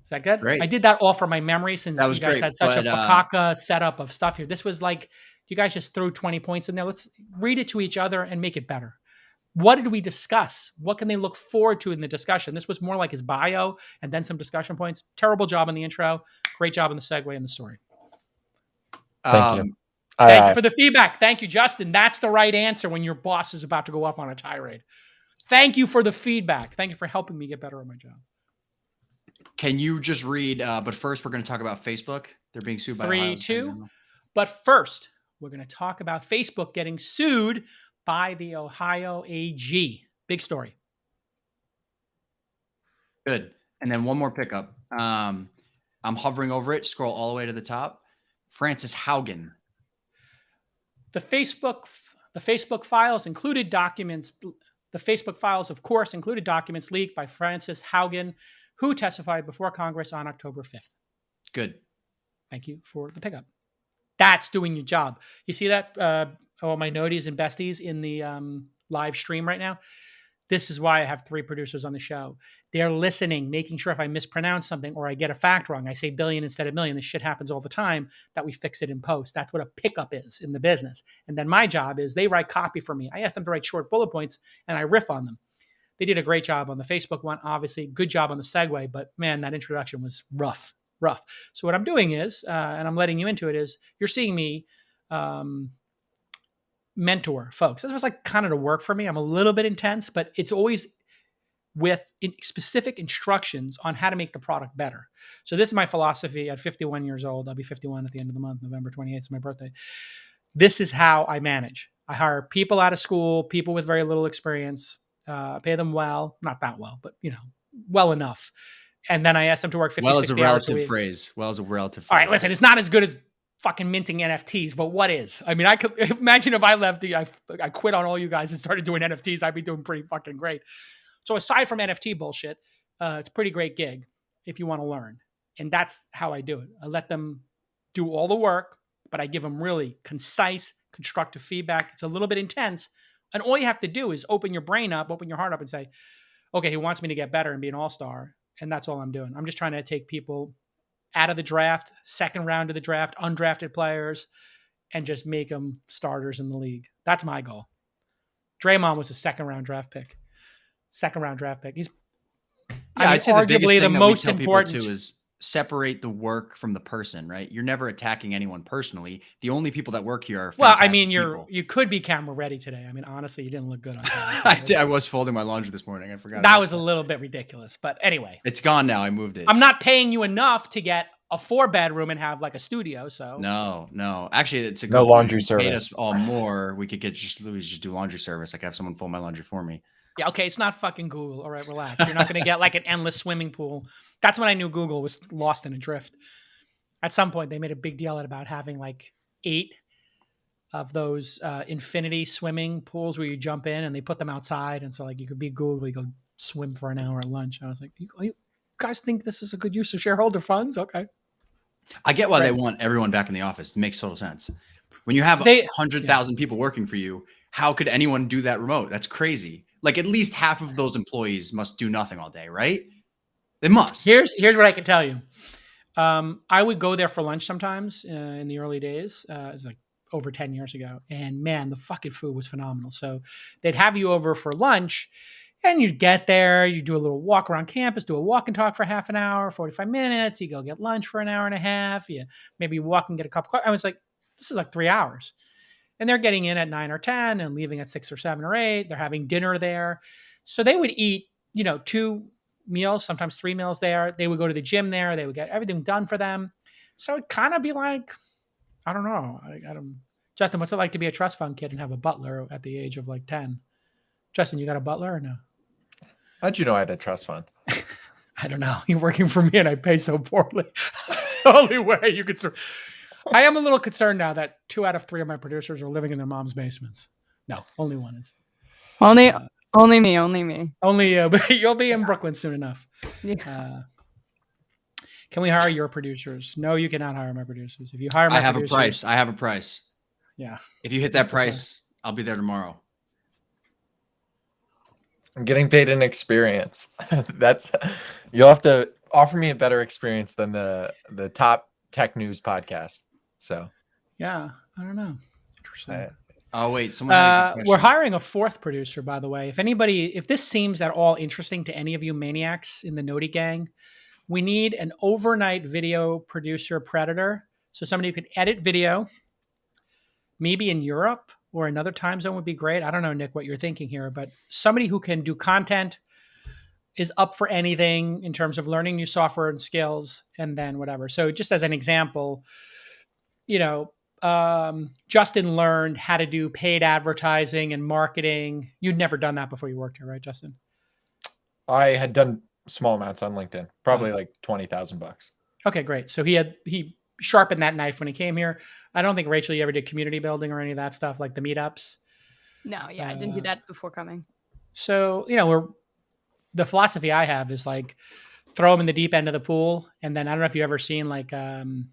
Speaker 1: Is that good?
Speaker 2: Great.
Speaker 1: I did that all from my memory since you guys had such a fakaka setup of stuff here. This was like, you guys just threw 20 points in there. Let's read it to each other and make it better. What did we discuss? What can they look forward to in the discussion? This was more like his bio and then some discussion points. Terrible job on the intro. Great job on the segue and the story.
Speaker 3: Thank you.
Speaker 1: Thank you for the feedback. Thank you, Justin. That's the right answer when your boss is about to go off on a tirade. Thank you for the feedback. Thank you for helping me get better at my job.
Speaker 2: Can you just read? But first, we're going to talk about Facebook. They're being sued by
Speaker 1: 3, 2. But first, we're going to talk about Facebook getting sued by the Ohio AG. Big story.
Speaker 2: Good. And then one more pickup. I'm hovering over it. Scroll all the way to the top. Frances Haugen. The
Speaker 1: Facebook files included documents. The Facebook files, of course, included documents leaked by Frances Haugen, who testified before Congress on October 5th.
Speaker 2: Good.
Speaker 1: Thank you for the pickup. That's doing your job. You see that? All my noties and besties in the live stream right now. This is why I have 3 producers on the show. They're listening, making sure if I mispronounce something or I get a fact wrong, I say billion instead of million. This shit happens all the time, that we fix it in post. That's what a pickup is in the business. And then my job is they write copy for me. I ask them to write short bullet points and I riff on them. They did a great job on the Facebook one, obviously. Good job on the segue, but man, that introduction was rough. So what I'm doing is, and I'm letting you into it, is you're seeing me mentor folks. This was like kind of to work for me. I'm a little bit intense, but it's always with specific instructions on how to make the product better. So this is my philosophy at 51 years old. I'll be 51 at the end of the month. November 28th is my birthday. This is how I manage. I hire people out of school, people with very little experience, pay them well, not that well, but well enough. And then I ask them to work 50, 60 hours a week.
Speaker 2: Well is a relative phrase.
Speaker 1: All right, listen, it's not as good as fucking minting NFTs, but what is? I mean, I could imagine if I left, I quit on all you guys and started doing NFTs, I'd be doing pretty fucking great. So aside from NFT bullshit, it's a pretty great gig if you want to learn. And that's how I do it. I let them do all the work, but I give them really concise, constructive feedback. It's a little bit intense. And all you have to do is open your brain up, open your heart up and say, okay, he wants me to get better and be an all-star. And that's all I'm doing. I'm just trying to take people out of the draft, second round of the draft, undrafted players, and just make them starters in the league. That's my goal. Draymond was a second round draft pick. He's
Speaker 2: I'd say
Speaker 1: arguably the most important
Speaker 2: too is separate the work from the person, right? You're never attacking anyone personally. The only people that work here are people.
Speaker 1: You could be camera ready today. I mean, honestly, you didn't look good on
Speaker 2: camera. I was folding my laundry this morning. I forgot.
Speaker 1: That was a little bit ridiculous, but anyway.
Speaker 2: It's gone now. I moved it.
Speaker 1: I'm not paying you enough to get a 4-bedroom and have like a studio, so.
Speaker 2: No. Actually, it's a good
Speaker 3: no laundry service.
Speaker 2: Paid us all more. We could just do laundry service. I could have someone fold my laundry for me.
Speaker 1: Yeah, okay, it's not fucking Google. All right, relax. You're not going to get like an endless swimming pool. That's when I knew Google was lost in a drift. At some point, they made a big deal about having like 8 of those infinity swimming pools where you jump in and they put them outside. And so like you could be Google, you go swim for an hour at lunch. I was like, you guys think this is a good use of shareholder funds? Okay.
Speaker 2: I get why they want everyone back in the office. It makes total sense. When you have 100,000 people working for you, how could anyone do that remote? That's crazy. Like at least half of those employees must do nothing all day, right? They must.
Speaker 1: Here's what I can tell you. I would go there for lunch sometimes in the early days. It's like over 10 years ago. And man, the fucking food was phenomenal. So they'd have you over for lunch and you'd get there, you do a little walk around campus, do a walk and talk for half an hour, 45 minutes. You go get lunch for an hour and a half. You maybe walk and get a cup of coffee. I was like, this is like 3 hours. And they're getting in at 9 or 10 and leaving at 6 or 7 or 8. They're having dinner there. So they would eat, 2 meals, sometimes 3 meals there. They would go to the gym there. They would get everything done for them. So it'd kind of be like, I don't know. Justin, what's it like to be a trust fund kid and have a butler at the age of like 10? Justin, you got a butler or no?
Speaker 3: How'd you know I had a trust fund?
Speaker 1: I don't know. You're working for me and I pay so poorly. That's the only way you could. I am a little concerned now that 2 out of 3 of my producers are living in their mom's basements. No, only one is.
Speaker 4: Only me.
Speaker 1: Only but you'll be in Brooklyn soon enough.
Speaker 4: Yeah.
Speaker 1: Can we hire your producers? No, you cannot hire my producers. If you hire my producers,
Speaker 2: I have a price.
Speaker 1: Yeah.
Speaker 2: If you hit that price, I'll be there tomorrow.
Speaker 3: I'm getting paid in experience. You'll have to offer me a better experience than the top tech news podcast. So
Speaker 1: yeah, I don't know. Interesting.
Speaker 2: Oh wait, someone had a good question.
Speaker 1: We're hiring a 4th producer, by the way. If this seems at all interesting to any of you maniacs in the Noti gang, we need an overnight video producer predator. So somebody who could edit video, maybe in Europe or another time zone would be great. I don't know, Nick, what you're thinking here, but somebody who can do content, is up for anything in terms of learning new software and skills, and then whatever. So just as an example, Justin learned how to do paid advertising and marketing. You'd never done that before you worked here, right, Justin?
Speaker 3: I had done small amounts on LinkedIn, probably like $20,000.
Speaker 1: Okay, great. So he sharpened that knife when he came here. I don't think, Rachel, you ever did community building or any of that stuff, like the meetups?
Speaker 4: No, yeah, I didn't do that before coming.
Speaker 1: So, the philosophy I have is like throw them in the deep end of the pool. And then I don't know if you've ever seen you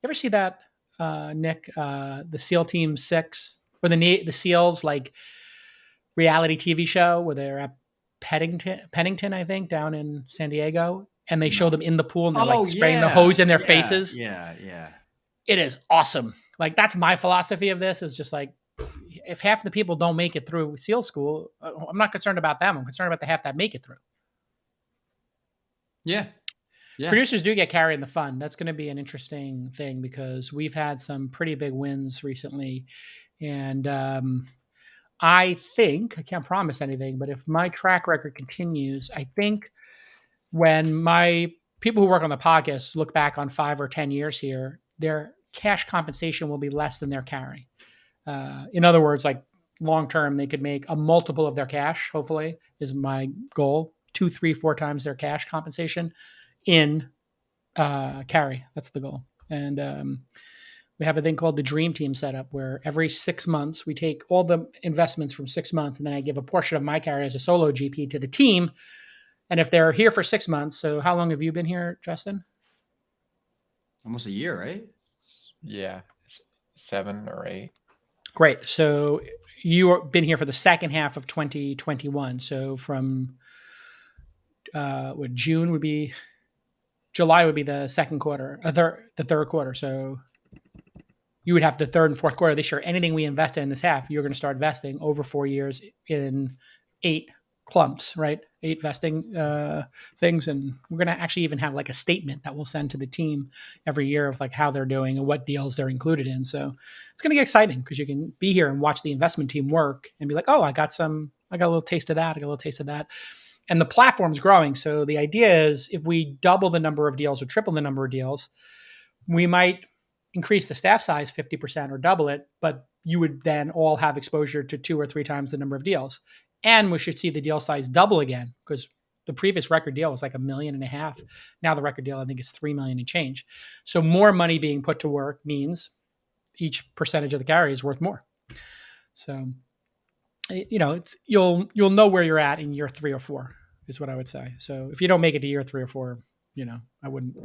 Speaker 1: ever see that, Nick, the SEAL Team 6 or the SEALs like reality TV show where they're at Pennington, I think, down in San Diego. And they show them in the pool and they're spraying the hose in their faces.
Speaker 2: Yeah.
Speaker 1: It is awesome. Like that's my philosophy of this is just like, if half the people don't make it through SEAL school, I'm not concerned about them. I'm concerned about the half that make it through.
Speaker 2: Yeah.
Speaker 1: Producers do get carried in the fun. That's going to be an interesting thing because we've had some pretty big wins recently. And I think, I can't promise anything, but if my track record continues, I think when my people who work on the podcast look back on 5 or 10 years here, their cash compensation will be less than their carry. In other words, like long-term, they could make a multiple of their cash, hopefully, is my goal. 2, 3, 4 times their cash compensation in carry. That's the goal. And we have a thing called the Dream Team setup where every 6 months, we take all the investments from 6 months, and then I give a portion of my carry as a solo GP to the team. And if they're here for 6 months, so how long have you been here, Justin?
Speaker 2: Almost a year, right?
Speaker 3: Yeah, 7 or 8.
Speaker 1: Great. So you've been here for the second half of 2021. So from July would be the second quarter, the third quarter. So you would have the third and fourth quarter this year. Anything we invested in this half, you're going to start vesting over 4 years in 8 clumps, right? 8 vesting things. And we're going to actually even have like a statement that we'll send to the team every year of like how they're doing and what deals they're included in. So it's going to get exciting because you can be here and watch the investment team work and be like, oh, I got a little taste of that. I got a little taste of that. And the platform's growing. So the idea is if we double the number of deals or triple the number of deals, we might increase the staff size 50% or double it, but you would then all have exposure to 2 or 3 times the number of deals. And we should see the deal size double again because the previous record deal was like $1.5 million. Now the record deal, I think, is $3 million and change. So more money being put to work means each percentage of the carry is worth more. So, you'll know where you're at in year 3 or 4 is what I would say. So if you don't make it to year 3 or 4, I wouldn't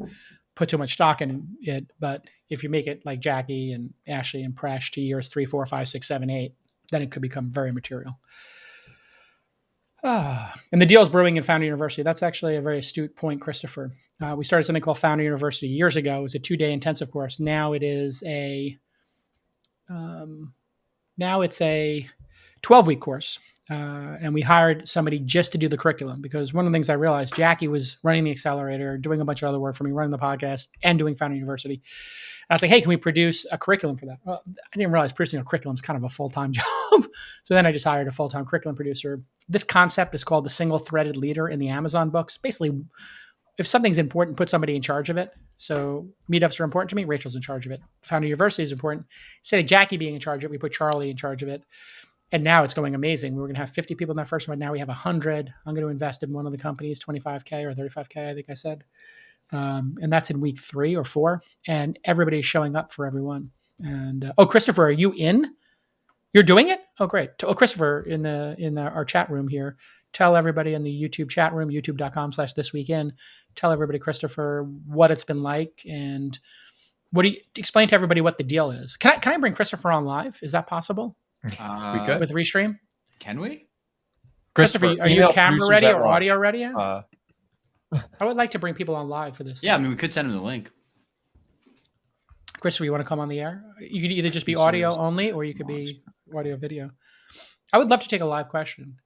Speaker 1: put too much stock in it. But if you make it like Jackie and Ashley and Presh to years 3, 4, 5, 6, 7, 8, then it could become very material. And the deal's brewing in Founder University. That's actually a very astute point, Christopher. We started something called Founder University years ago. It was a 2-day intensive course. Now it is a Now it's a 12-week course. And we hired somebody just to do the curriculum, because one of the things I realized, Jackie was running the accelerator, doing a bunch of other work for me, running the podcast and doing Founder University. And I was like, hey, can we produce a curriculum for that? Well, I didn't realize producing a curriculum is kind of a full-time job. So then I just hired a full-time curriculum producer. This concept is called the single-threaded leader in the Amazon books. Basically, if something's important, put somebody in charge of it. So meetups are important to me. Rachel's in charge of it. Founder University is important. Instead of Jackie being in charge of it, we put Charlie in charge of it. And now it's going amazing. We were going to have 50 people in that first one. Now we have 100. I'm going to invest in one of the companies, 25K or 35K, I think I said. And that's in week 3 or 4. And everybody's showing up for everyone. And Christopher, are you in? You're doing it? Oh, great. Christopher, in our chat room here, tell everybody in the YouTube chat room, youtube.com/thisweekin. Tell everybody, Christopher, what it's been like, and explain to everybody what the deal is. Can I bring Christopher on live? Is that possible?
Speaker 3: We could.
Speaker 1: With Restream?
Speaker 2: Can we?
Speaker 1: Christopher, are you camera ready or audio ready? I would like to bring people on live for this.
Speaker 2: Yeah, I mean, we could send them the link.
Speaker 1: Christopher, you want to come on the air? You could either just be audio only, or you could be audio video. I would love to take a live question.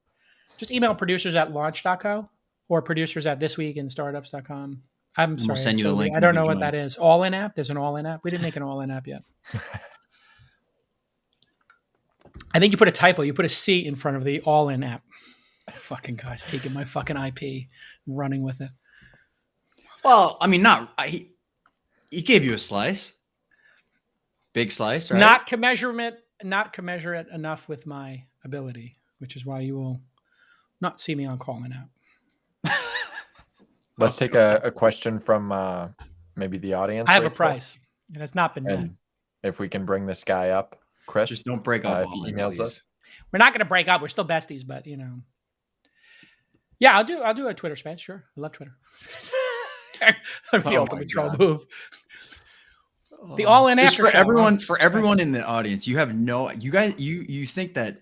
Speaker 1: Just email producers@launch.co or producers@thisweekinstartups.com. I'm sorry.
Speaker 2: We'll send you the link.
Speaker 1: I don't know what that is. All-in app? There's an all-in app? We didn't make an all-in app yet. I think you put a typo. You put a C in front of the all-in app. Fucking guys taking my fucking IP, running with it.
Speaker 2: Well, I mean, he gave you a slice. Big slice, right?
Speaker 1: Not commensurate enough with my ability, which is why you will not see me on call-in app.
Speaker 3: Let's take a question from maybe the audience.
Speaker 1: I have a price, and it's not been met.
Speaker 3: If we can bring this guy up, Chris.
Speaker 2: Just don't break up.
Speaker 3: If he emails us.
Speaker 1: We're not going to break up. We're still besties, but yeah, I'll do a Twitter space. Sure, I love Twitter. That'd be the ultimate troll move. The all-in after
Speaker 2: for
Speaker 1: show,
Speaker 2: everyone. For everyone in the audience, you have you guys. You think that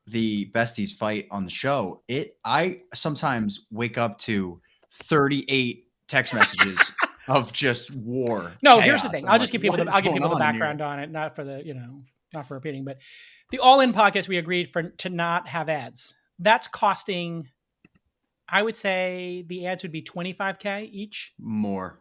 Speaker 2: the besties fight on the show? I sometimes wake up to 38 text messages of just war.
Speaker 1: No,
Speaker 2: chaos.
Speaker 1: here's the thing. I'll give people the background on it, not for not for repeating, but the all-in podcast, we agreed to not have ads. That's costing, I would say the ads would be 25K each.
Speaker 2: More.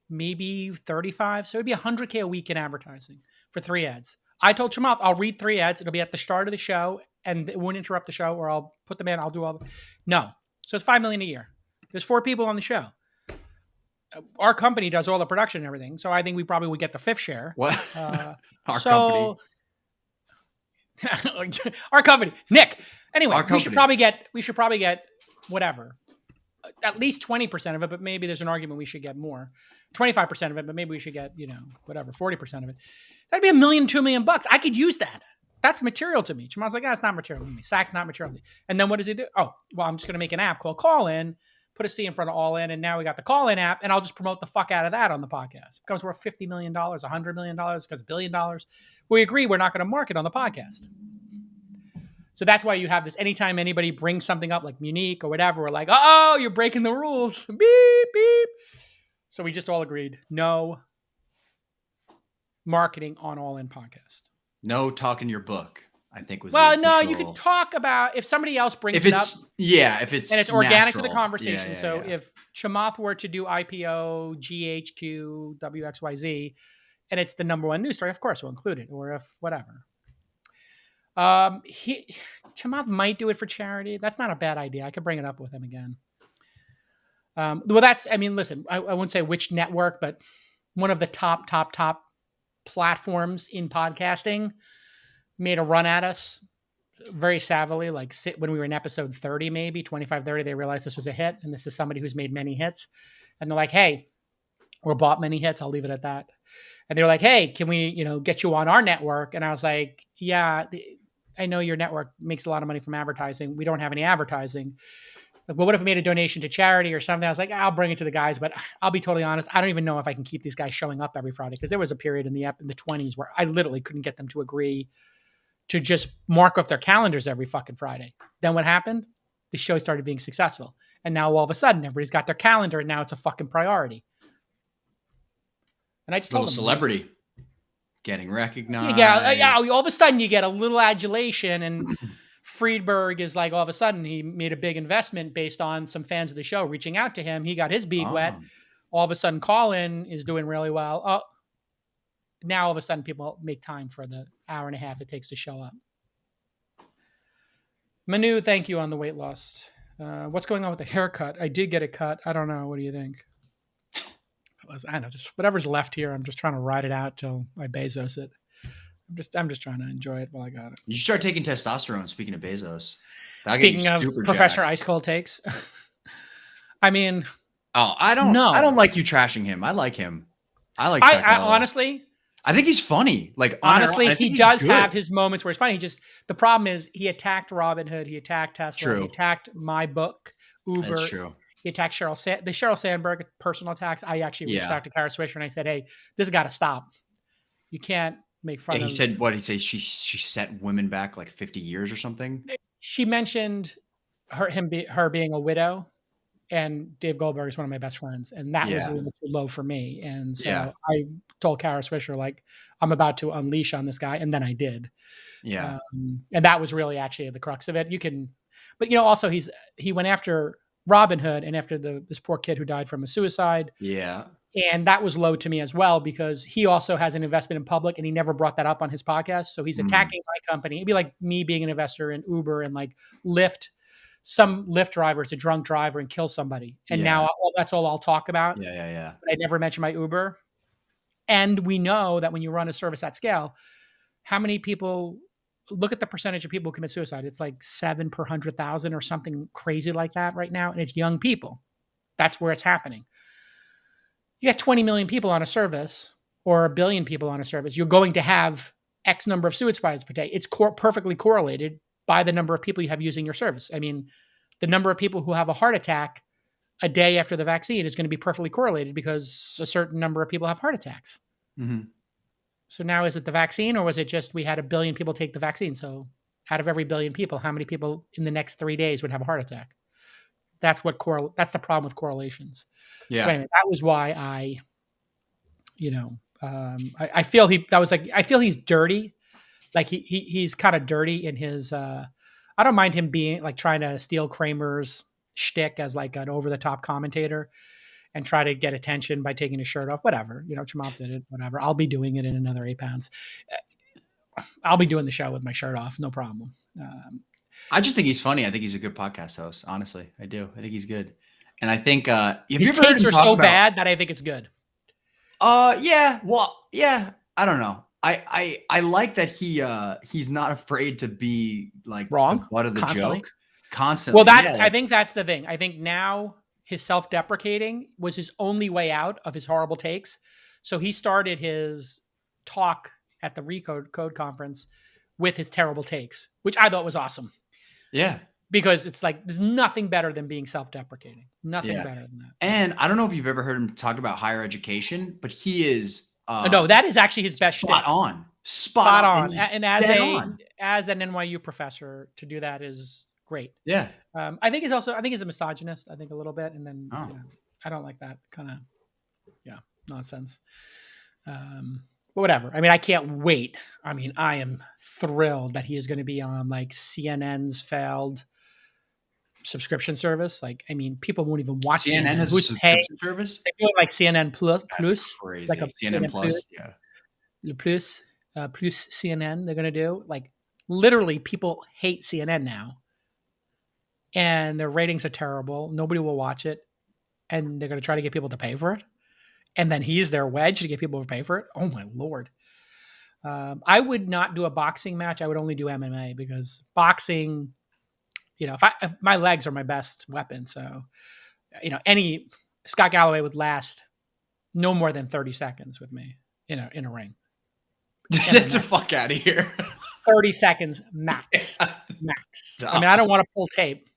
Speaker 1: Maybe 35. So it'd be 100K a week in advertising for 3 ads. I told Chamath, I'll read 3 ads. It'll be at the start of the show and it won't interrupt the show, or I'll put them in. I'll do all no. So it's $5 million a year. There's 4 people on the show. Our company does all the production and everything. So I think we probably would get the 5th share.
Speaker 2: What?
Speaker 1: Company. Our company, Nick. Anyway, we should probably get whatever, at least 20% of it, but maybe there's an argument we should get more. 25% of it, but maybe we should get, whatever, 40% of it. That'd be $1 million, $2 million. I could use that. That's material to me. Chaman's like, it's not material to me. Sack's not material to me. And then what does he do? Oh, well, I'm just going to make an app called Call In, put a C in front of All In, and now we got the Call In app, and I'll just promote the fuck out of that on the podcast. It becomes worth $50 million, $100 million, because $1 billion. We agree we're not going to market on the podcast. So that's why you have this. Anytime anybody brings something up like Munich or whatever, we're like, oh, you're breaking the rules. Beep, beep. So we just all agreed, no marketing on All In podcast.
Speaker 2: No talking your book, I think was
Speaker 1: you could talk about if somebody else brings it up.
Speaker 2: If it's
Speaker 1: and it's organic
Speaker 2: natural.
Speaker 1: to the conversation. If Chamath were to do IPO, GHQ, WXYZ, and it's the number 1 news story, of course we'll include it. Or if whatever. Chamath might do it for charity. That's not a bad idea. I could bring it up with him again. Listen, I wouldn't say which network, but one of the top platforms in podcasting made a run at us very savvily. Like when we were in episode 30, maybe 25, 30, they realized this was a hit. And this is somebody who's made many hits. And they're like, hey, or bought many hits. I'll leave it at that. And they're like, hey, can we, get you on our network? And I was like, yeah, I know your network makes a lot of money from advertising. We don't have any advertising. Like, well, what if we made a donation to charity or something? I was like, I'll bring it to the guys, but I'll be totally honest. I don't even know if I can keep these guys showing up every Friday, because there was a period in the 20s where I literally couldn't get them to agree to just mark off their calendars every fucking Friday. Then what happened? The show started being successful. And now all of a sudden everybody's got their calendar and now it's a fucking priority. And I just told them,
Speaker 2: celebrity. getting recognized.
Speaker 1: All of a sudden you get a little adulation, and Friedberg is like, all of a sudden he made a big investment based on some fans of the show reaching out to him. He got his beak wet. All of a sudden Colin is doing really well. Oh, now all of a sudden people make time for the hour and a half it takes to show up. Manu, thank you on the weight loss. What's going on with the haircut? I did get a cut. I don't know. What do you think? I don't know. Just whatever's left here. I'm just trying to ride it out till I Bezos it. I'm just trying to enjoy it while I got it.
Speaker 2: You should start taking testosterone. Speaking of Bezos.
Speaker 1: Speaking of Professor Ice Cold takes. I mean,
Speaker 2: I don't like you trashing him. I like him. I
Speaker 1: honestly,
Speaker 2: I think he's funny. Like
Speaker 1: honestly, he does have his moments where it's funny. The problem is he attacked Robinhood, he attacked Tesla, he attacked my book, Uber.
Speaker 2: That's true.
Speaker 1: He attacked the Sheryl Sandberg personal attacks. I actually reached out to Kara Swisher and I said, "Hey, this has got to stop. You can't make fun of."
Speaker 2: He said what? He said she set women back like 50 years or something.
Speaker 1: She mentioned her being a widow. And Dave Goldberg is one of my best friends. And that was a little too low for me. And so I told Kara Swisher, like, I'm about to unleash on this guy. And then I did.
Speaker 2: Yeah.
Speaker 1: And that was really actually the crux of it. But also he went after Robinhood and after this poor kid who died from a suicide.
Speaker 2: Yeah.
Speaker 1: And that was low to me as well, because he also has an investment in public and he never brought that up on his podcast. So he's attacking my company. It'd be like me being an investor in Uber and like Lyft. Some Lyft driver is a drunk driver and kills somebody. And now that's all I'll talk about.
Speaker 2: Yeah.
Speaker 1: But I never mention my Uber. And we know that when you run a service at scale, how many people, look at the percentage of people who commit suicide. It's like 7 per 100,000 or something crazy like that right now. And it's young people. That's where it's happening. You got 20 million people on a service or 1 billion people on a service. You're going to have X number of suicides per day. It's perfectly correlated by the number of people you have using your service. I mean, the number of people who have a heart attack a day after the vaccine is going to be perfectly correlated because a certain number of people have heart attacks.
Speaker 2: Mm-hmm.
Speaker 1: So now is it the vaccine or was it just we had 1 billion people take the vaccine? So out of every 1 billion people, how many people in the next 3 days would have a heart attack? That's the problem with correlations.
Speaker 2: Yeah. So
Speaker 1: anyway, that was why I feel he's dirty. Like he's kind of dirty in his. I don't mind him being like trying to steal Kramer's shtick as like an over the top commentator, and try to get attention by taking his shirt off. Whatever, Chamath did it. Whatever. I'll be doing it in another 8 pounds. I'll be doing the show with my shirt off, no problem.
Speaker 2: I just think he's funny. I think he's a good podcast host. Honestly, I do. I think he's good, and I think
Speaker 1: his takes are so bad that I think it's good.
Speaker 2: Yeah. Well, yeah. I don't know. I like that he's not afraid to be like
Speaker 1: wrong.
Speaker 2: What of the
Speaker 1: constantly.
Speaker 2: Joke constantly?
Speaker 1: Well, I think that's the thing. I think now his self-deprecating was his only way out of his horrible takes. So he started his talk at the Recode conference with his terrible takes, which I thought was awesome.
Speaker 2: Yeah.
Speaker 1: Because it's like there's nothing better than being self-deprecating. Nothing better than that.
Speaker 2: And I don't know if you've ever heard him talk about higher education, but he is.
Speaker 1: No, that is actually his best
Speaker 2: spot
Speaker 1: shtick.
Speaker 2: On. Spot on.
Speaker 1: And as an NYU professor, to do that is great.
Speaker 2: Yeah.
Speaker 1: I think he's a misogynist. I think a little bit, and then I don't like that kind of nonsense. But whatever. I mean, I can't wait. I mean, I am thrilled that he is going to be on like CNN's failed subscription service. Like, I mean, people won't even watch
Speaker 2: CNN. Has a subscription service?
Speaker 1: They're doing like CNN Plus.
Speaker 2: That's crazy.
Speaker 1: Like a
Speaker 2: CNN Plus. Yeah.
Speaker 1: Le Plus CNN. They're going to do like literally people hate CNN now, and their ratings are terrible. Nobody will watch it, and they're going to try to get people to pay for it. And then he's their wedge to get people to pay for it. Oh my Lord. I would not do a boxing match. I would only do MMA because boxing, if my legs are my best weapon. So, Scott Galloway would last no more than 30 seconds with me in a ring.
Speaker 2: Get the fuck out of here.
Speaker 1: 30 seconds max. Max. I mean, I don't want to pull tape.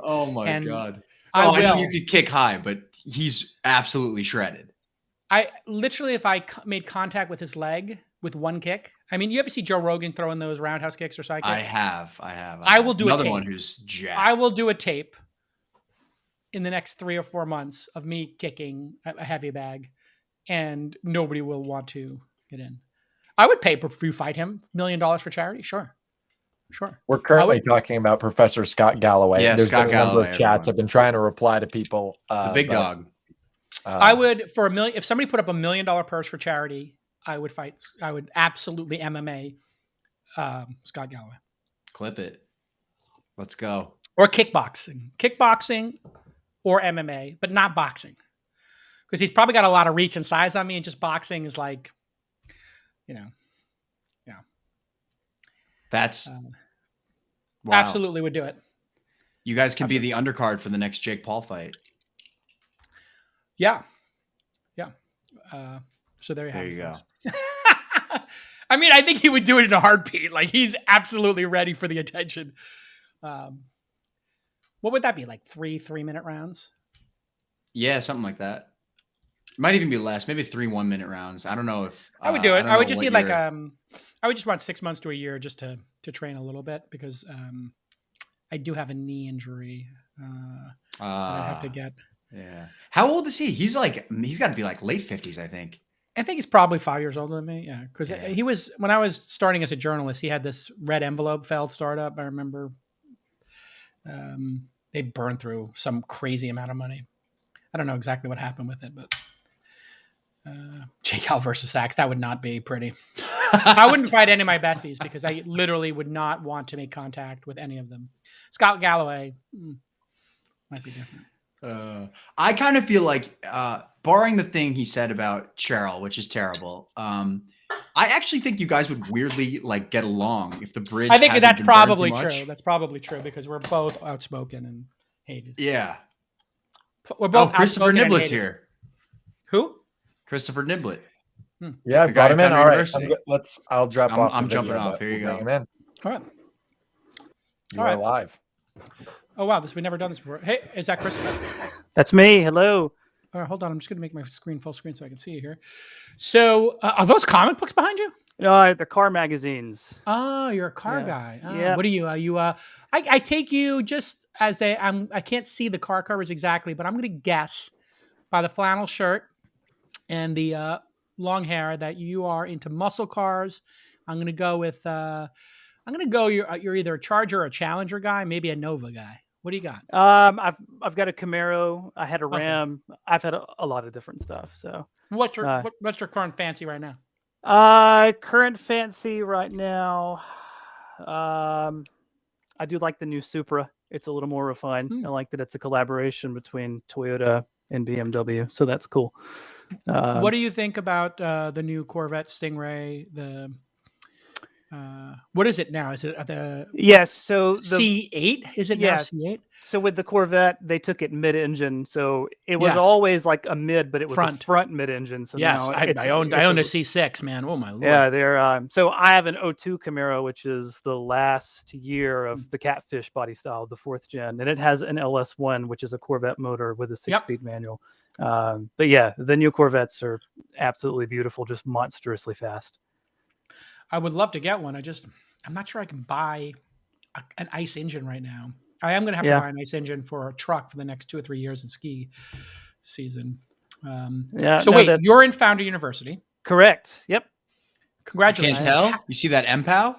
Speaker 2: Oh my God.
Speaker 1: I
Speaker 2: know you could kick high, but he's absolutely shredded.
Speaker 1: I literally, if I made contact with his leg with one kick, I mean, you ever see Joe Rogan throwing those roundhouse kicks or side kicks?
Speaker 2: I have.
Speaker 1: I will do
Speaker 2: another one who's jacked.
Speaker 1: I will do a tape in the next 3 or 4 months of me kicking a heavy bag, and nobody will want to get in. I would pay per view fight him $1 million for charity. Sure.
Speaker 3: We're currently talking about Professor Scott Galloway.
Speaker 2: Yeah,
Speaker 3: There's
Speaker 2: Scott
Speaker 3: been a number
Speaker 2: Galloway,
Speaker 3: of chats. I've been trying to reply to people.
Speaker 2: The big dog.
Speaker 1: I would for $1 million. If somebody put up $1 million purse for charity, I would fight. I would absolutely MMA Scott Galloway.
Speaker 2: Clip it. Let's go.
Speaker 1: Or kickboxing or MMA, but not boxing. Because he's probably got a lot of reach and size on me, and just boxing is like, yeah.
Speaker 2: That's wow.
Speaker 1: Absolutely would do it.
Speaker 2: You guys can be the undercard for the next Jake Paul fight.
Speaker 1: Yeah. So there you
Speaker 2: There you go.
Speaker 1: I mean, I think he would do it in a heartbeat. Like, he's absolutely ready for the attention. What would that be? Like 3-minute rounds?
Speaker 2: Yeah, something like that. It might even be less. Maybe 3 1-minute rounds. I don't know if
Speaker 1: I would do it. I would just need like I would just want 6 months to a year just to train a little bit, because I do have a knee injury that I have to get.
Speaker 2: Yeah. How old is he? He's got to be like late 50s, I think.
Speaker 1: I think he's probably 5 years older than me. Yeah, because he was, when I was starting as a journalist, he had this red envelope failed startup. I remember they burned through some crazy amount of money. I don't know exactly what happened with it, but JL versus Axe, that would not be pretty. I wouldn't fight any of my besties because I literally would not want to make contact with any of them. Scott Galloway might be different.
Speaker 2: I kind of feel like, barring the thing he said about Cheryl, which is terrible, I actually think you guys would weirdly like get along if the bridge.
Speaker 1: I think that's probably true. That's probably true because we're both outspoken and hated.
Speaker 2: Yeah,
Speaker 1: we're both.
Speaker 2: Christopher Niblett's here.
Speaker 1: Who?
Speaker 2: Christopher Niblett.
Speaker 3: Yeah, I got him in. All right, I'll drop off.
Speaker 2: I'm jumping off. Here you go.
Speaker 3: Him in.
Speaker 1: All right.
Speaker 3: You are live.
Speaker 1: Oh wow, we've never done this before. Hey, is that Christopher?
Speaker 5: That's me. Hello.
Speaker 1: All right, hold on. I'm just going to make my screen full screen so I can see you here. So, are those comic books behind you?
Speaker 5: No, they're car magazines.
Speaker 1: Oh, you're a car guy. Oh,
Speaker 5: yeah.
Speaker 1: What are you? I take you just as I can't see the car covers exactly, but I'm going to guess by the flannel shirt and the long hair that you are into muscle cars. I'm going to go with. You're either a Charger or a Challenger guy, maybe a Nova guy. What do you got?
Speaker 5: I've got a Camaro. I had a Ram. Okay. I've had a lot of different stuff. So
Speaker 1: what's your current fancy right now?
Speaker 5: Current fancy right now. I do like the new Supra. It's a little more refined. I like that it's a collaboration between Toyota and BMW. So that's cool.
Speaker 1: What do you think about the new Corvette Stingray? What is it now? Is it the
Speaker 5: So the
Speaker 1: C8? Is it now C8?
Speaker 5: So with the Corvette, they took it mid-engine. So it was always like a mid, but it was a front mid-engine. So
Speaker 1: yes, I owned a C6, man. Oh my lord.
Speaker 5: Yeah, they're so I have an 02 Camaro, which is the last year of the Catfish body style, the 4th gen, and it has an LS1, which is a Corvette motor with a 6-speed manual. But yeah, the new Corvettes are absolutely beautiful, just monstrously fast.
Speaker 1: I would love to get one. I'm not sure I can buy an ICE engine right now. I am going to have to buy an ICE engine for a truck for the next 2 or 3 years in ski season. You're in Founder University.
Speaker 5: Correct. Yep.
Speaker 1: Congratulations.
Speaker 2: Can't tell? You see that MPOW?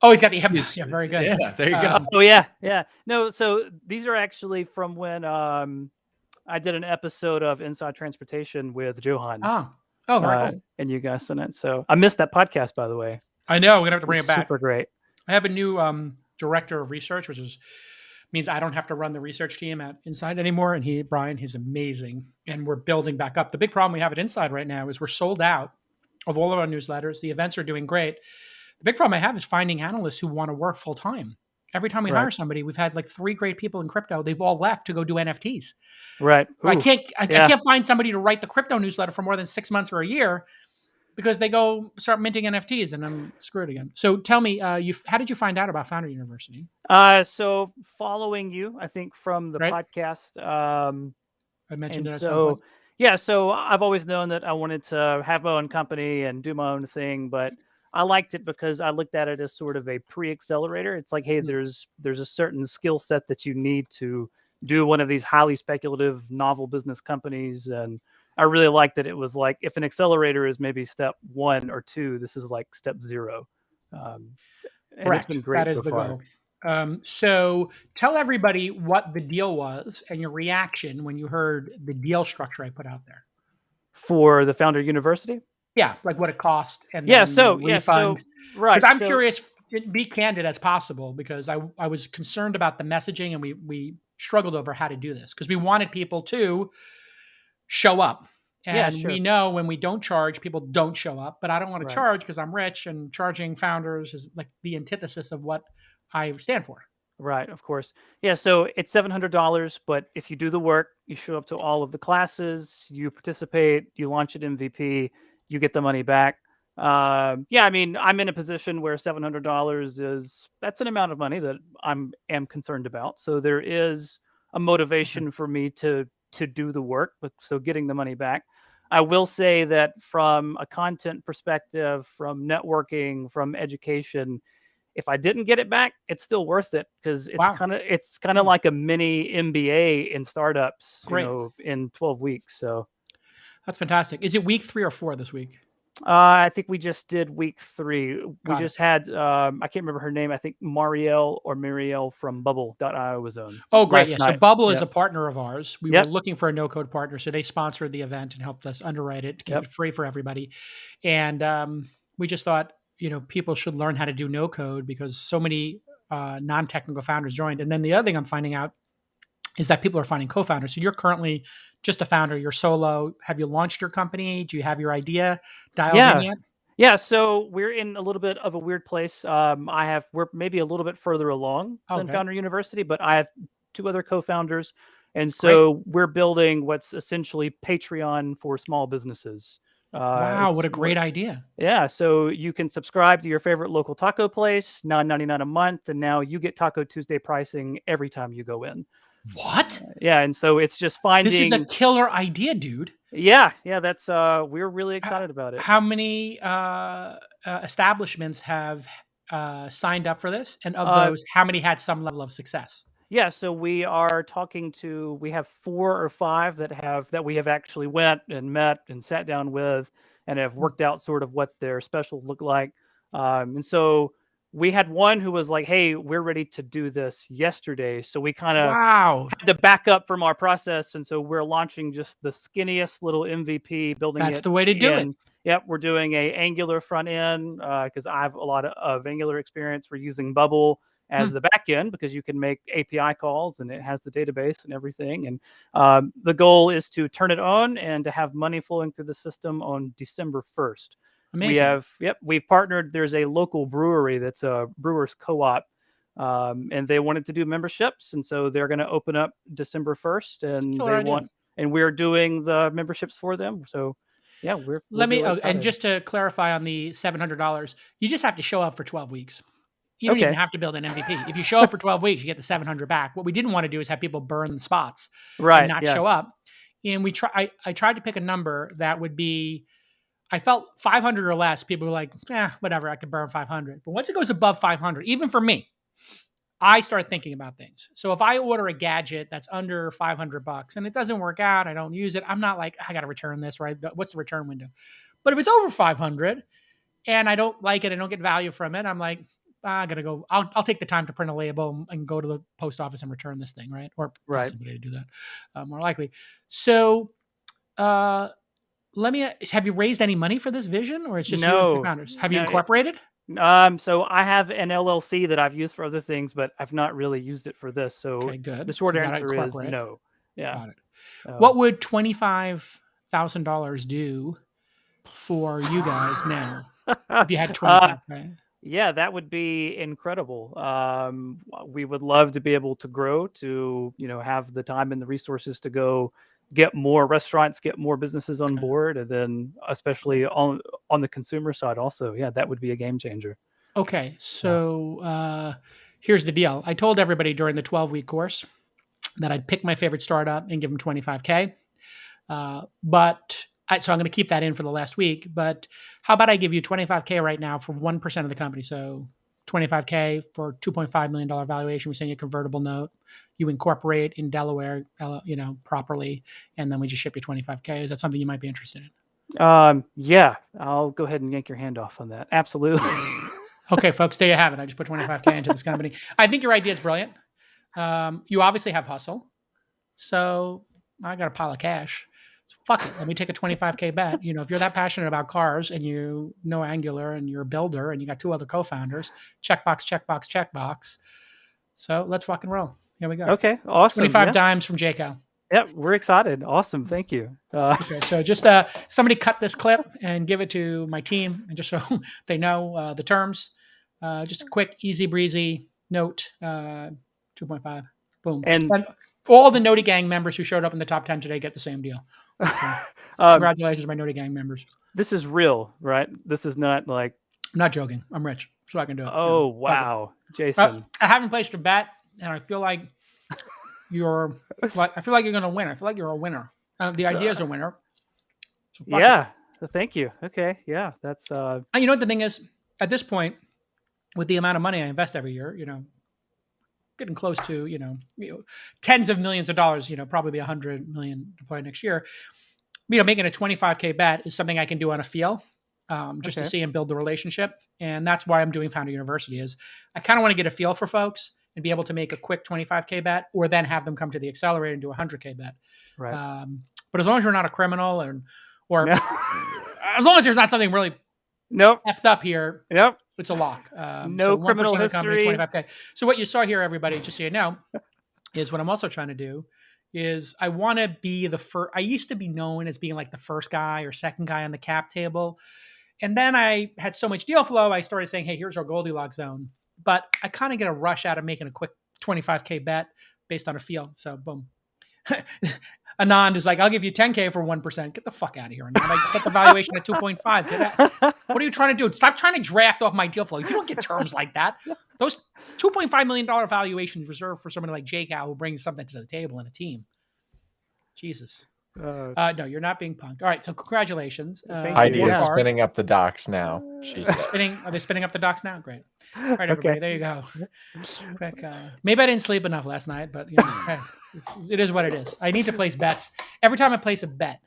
Speaker 1: Oh, he's got the MPOW. Yeah, very good.
Speaker 2: Yeah, there you go.
Speaker 5: Oh, yeah. No, so these are actually from when I did an episode of Inside Transportation with Johan.
Speaker 1: Oh, very cool.
Speaker 5: And you guys in it. So I missed that podcast, by the way.
Speaker 1: I know. We're going to have to bring it back.
Speaker 5: Super great.
Speaker 1: I have a new director of research, which means I don't have to run the research team at Inside anymore. And Brian, he's amazing. And we're building back up. The big problem we have at Inside right now is we're sold out of all of our newsletters. The events are doing great. The big problem I have is finding analysts who want to work full time. Every time we hire somebody, we've had like 3 great people in crypto. They've all left to go do NFTs.
Speaker 5: Right. Ooh.
Speaker 1: I can't find somebody to write the crypto newsletter for more than 6 months or a year because they go start minting NFTs and I'm screwed again. So tell me, how did you find out about Founder University?
Speaker 5: So following you, I think from the podcast.
Speaker 1: I mentioned it at some point.
Speaker 5: Yeah, so I've always known that I wanted to have my own company and do my own thing, but I liked it because I looked at it as sort of a pre-accelerator. It's like, hey, there's a certain skill set that you need to do one of these highly speculative novel business companies. And I really liked that it was like, if an accelerator is maybe step 1 or 2, this is like step 0. And it's been great
Speaker 1: That is
Speaker 5: so
Speaker 1: the
Speaker 5: far.
Speaker 1: goal. So tell everybody what the deal was and your reaction when you heard the deal structure I put out there.
Speaker 5: For the Founder University?
Speaker 1: Yeah, like what it cost and
Speaker 5: Yeah,
Speaker 1: then
Speaker 5: so
Speaker 1: refund.
Speaker 5: right.
Speaker 1: Because I'm
Speaker 5: so,
Speaker 1: curious, be candid as possible, because I was concerned about the messaging, and we struggled over how to do this because we wanted people to show up.
Speaker 5: Yeah,
Speaker 1: And
Speaker 5: sure.
Speaker 1: we know when we don't charge, people don't show up. But I don't want to
Speaker 5: Right.
Speaker 1: charge because I'm rich, and charging founders is like the antithesis of what I stand for.
Speaker 5: Right, of course. Yeah, so it's $700, but if you do the work, you show up to all of the classes, you participate, you launch at MVP, you get the money back. Yeah, I mean, I'm in a position where $700 that's an amount of money that am concerned about. So there is a motivation for me to do the work, but so getting the money back. I will say that from a content perspective, from networking, from education, if I didn't get it back, it's still worth it because it's
Speaker 1: Wow.
Speaker 5: kind of like a mini MBA in startups,
Speaker 1: Great.
Speaker 5: in 12 weeks. So
Speaker 1: That's fantastic. Is it week 3 or 4 this week?
Speaker 5: I think we just did week 3. We
Speaker 1: Got
Speaker 5: just had I can't remember her name. I think Marielle from Bubble.io was on.
Speaker 1: Oh, great.
Speaker 5: last
Speaker 1: Yeah. So
Speaker 5: night.
Speaker 1: Bubble is
Speaker 5: Yep.
Speaker 1: a partner of ours. We
Speaker 5: Yep.
Speaker 1: were looking for a no-code partner, so they sponsored the event and helped us underwrite it to keep
Speaker 5: Yep.
Speaker 1: it free for everybody. And we just thought, people should learn how to do no-code because so many non-technical founders joined. And then the other thing I'm finding out is that people are finding co-founders. So you're currently just a founder. You're solo. Have you launched your company? Do you have your idea dialed in yet?
Speaker 5: Yeah, so we're in a little bit of a weird place. We're maybe a little bit further along than Founder University, but I have 2 other co-founders, and so we're building what's essentially Patreon for small businesses.
Speaker 1: Wow, what a great idea!
Speaker 5: Yeah, so you can subscribe to your favorite local taco place, $9.99 a month, and now you get Taco Tuesday pricing every time you go in.
Speaker 1: What?
Speaker 5: Yeah, and so it's just finding.
Speaker 1: This is a killer idea, dude.
Speaker 5: Yeah, that's we're really excited about it.
Speaker 1: How many establishments have signed up for this? And of those, how many had some level of success?
Speaker 5: Yeah, so we are talking to. We have 4 or 5 that we have actually went and met and sat down with and have worked out sort of what their specials look like. And so we had one who was like, "Hey, we're ready to do this yesterday." So we kind of had to back up from our process, and so we're launching just the skinniest little MVP, building it.
Speaker 1: That's the way to do it.
Speaker 5: Yep, we're doing a Angular front end because I have a lot of Angular experience. We're using Bubble as the back end because you can make API calls and it has the database and everything. And the goal is to turn it on and to have money flowing through the system on December 1st.
Speaker 1: Amazing.
Speaker 5: We've partnered. There's a local brewery that's a brewers co-op, and they wanted to do memberships, and so they're going to open up December 1st, and we're doing the memberships for them. So yeah,
Speaker 1: and just to clarify on the $700, you just have to show up for 12 weeks. You don't even have to build an MVP. If you show up for 12 weeks, you get the $700 back. What we didn't want to do is have people burn the spots and not show up. And I tried to pick a number that would be, I felt 500 or less. People were like, whatever, I could burn 500. But once it goes above 500, even for me, I start thinking about things. So if I order a gadget that's under $500 and it doesn't work out, I don't use it, I'm not like, I got to return this, right? What's the return window? But if it's over 500 and I don't like it, I don't get value from it, I'm like, I gotta go. I'll take the time to print a label and go to the post office and return this thing, right? Or tell somebody to do that, more likely. So, have you raised any money for this vision, or it's just you and 3 founders? Have you incorporated?
Speaker 5: So I have an LLC that I've used for other things, but I've not really used it for this. So
Speaker 1: good.
Speaker 5: The short answer is no. Yeah.
Speaker 1: Got it. What would $25,000 do for you guys now if you had 25K?
Speaker 5: Yeah, that would be incredible. We would love to be able to grow, to have the time and the resources to go get more restaurants, get more businesses on board, and then especially on the consumer side also. Yeah, that would be a game changer.
Speaker 1: Okay, so here's the deal. I told everybody during the 12-week course that I'd pick my favorite startup and give them $25K. So I'm going to keep that in for the last week, but how about I give you $25K right now for 1% of the company? So $25K for $2.5 million valuation. We send you a convertible note. You incorporate in Delaware, properly, and then we just ship you $25K. Is that something you might be interested in?
Speaker 5: Yeah, I'll go ahead and yank your hand off on that. Absolutely.
Speaker 1: Okay, folks, there you have it. I just put $25K into this company. I think your idea is brilliant. You obviously have hustle. So I got a pile of cash. So fuck it. Let me take a $25K bet. If you're that passionate about cars and you know Angular and you're a builder and you got 2 other co-founders, checkbox. So let's fucking roll. Here we go.
Speaker 5: Okay, awesome.
Speaker 1: 25 dimes from Jaco.
Speaker 5: Yep, we're excited. Awesome. Thank you.
Speaker 1: Okay, so just somebody cut this clip and give it to my team, and just so they know the terms. Just a quick, easy breezy note. 2.5. Boom. And all the Noti Gang members who showed up in the top 10 today get the same deal. So, congratulations, my Noti Gang members.
Speaker 5: This is real, right? This is not like...
Speaker 1: I'm not joking. I'm rich, so I can do it.
Speaker 5: Oh, wow. Okay. Jason.
Speaker 1: I haven't placed a bet, and I feel like you're going to win. I feel like you're a winner. The idea is a winner. So
Speaker 5: yeah. Thank you. Okay. Yeah. That's...
Speaker 1: And you know what the thing is? At this point, with the amount of money I invest every year, getting close to, tens of millions of dollars, probably be 100 million deployed next year. Making a 25K bet is something I can do on a feel, just to see and build the relationship. And that's why I'm doing Founder University is I kind of want to get a feel for folks and be able to make a quick 25K bet or then have them come to the accelerator and do a 100K bet.
Speaker 5: Right.
Speaker 1: But as long as you're not a criminal or as long as there's not something really effed up here, it's a lock.
Speaker 5: No criminal history.
Speaker 1: 25K. So what you saw here, everybody, just so you know, is what I'm also trying to do is I want to be the first. I used to be known as being like the first guy or second guy on the cap table. And then I had so much deal flow, I started saying, hey, here's our Goldilocks zone. But I kind of get a rush out of making a quick 25K bet based on a feel. So boom. Anand is like, I'll give you 10K for 1%. Get the fuck out of here. Anand. I set the valuation at 2.5. What are you trying to do? Stop trying to draft off my deal flow. You don't get terms like that. Those $2.5 million valuations reserved for somebody like Jake Al who brings something to the table in a team. Jesus. No, you're not being punked. All right, so congratulations.
Speaker 3: Heidi is spinning up the docs now.
Speaker 1: Are they spinning up the docs now? Great. All right, everybody, there you go. Quick, maybe I didn't sleep enough last night, but hey, it is what it is. I need to place bets. Every time I place a bet,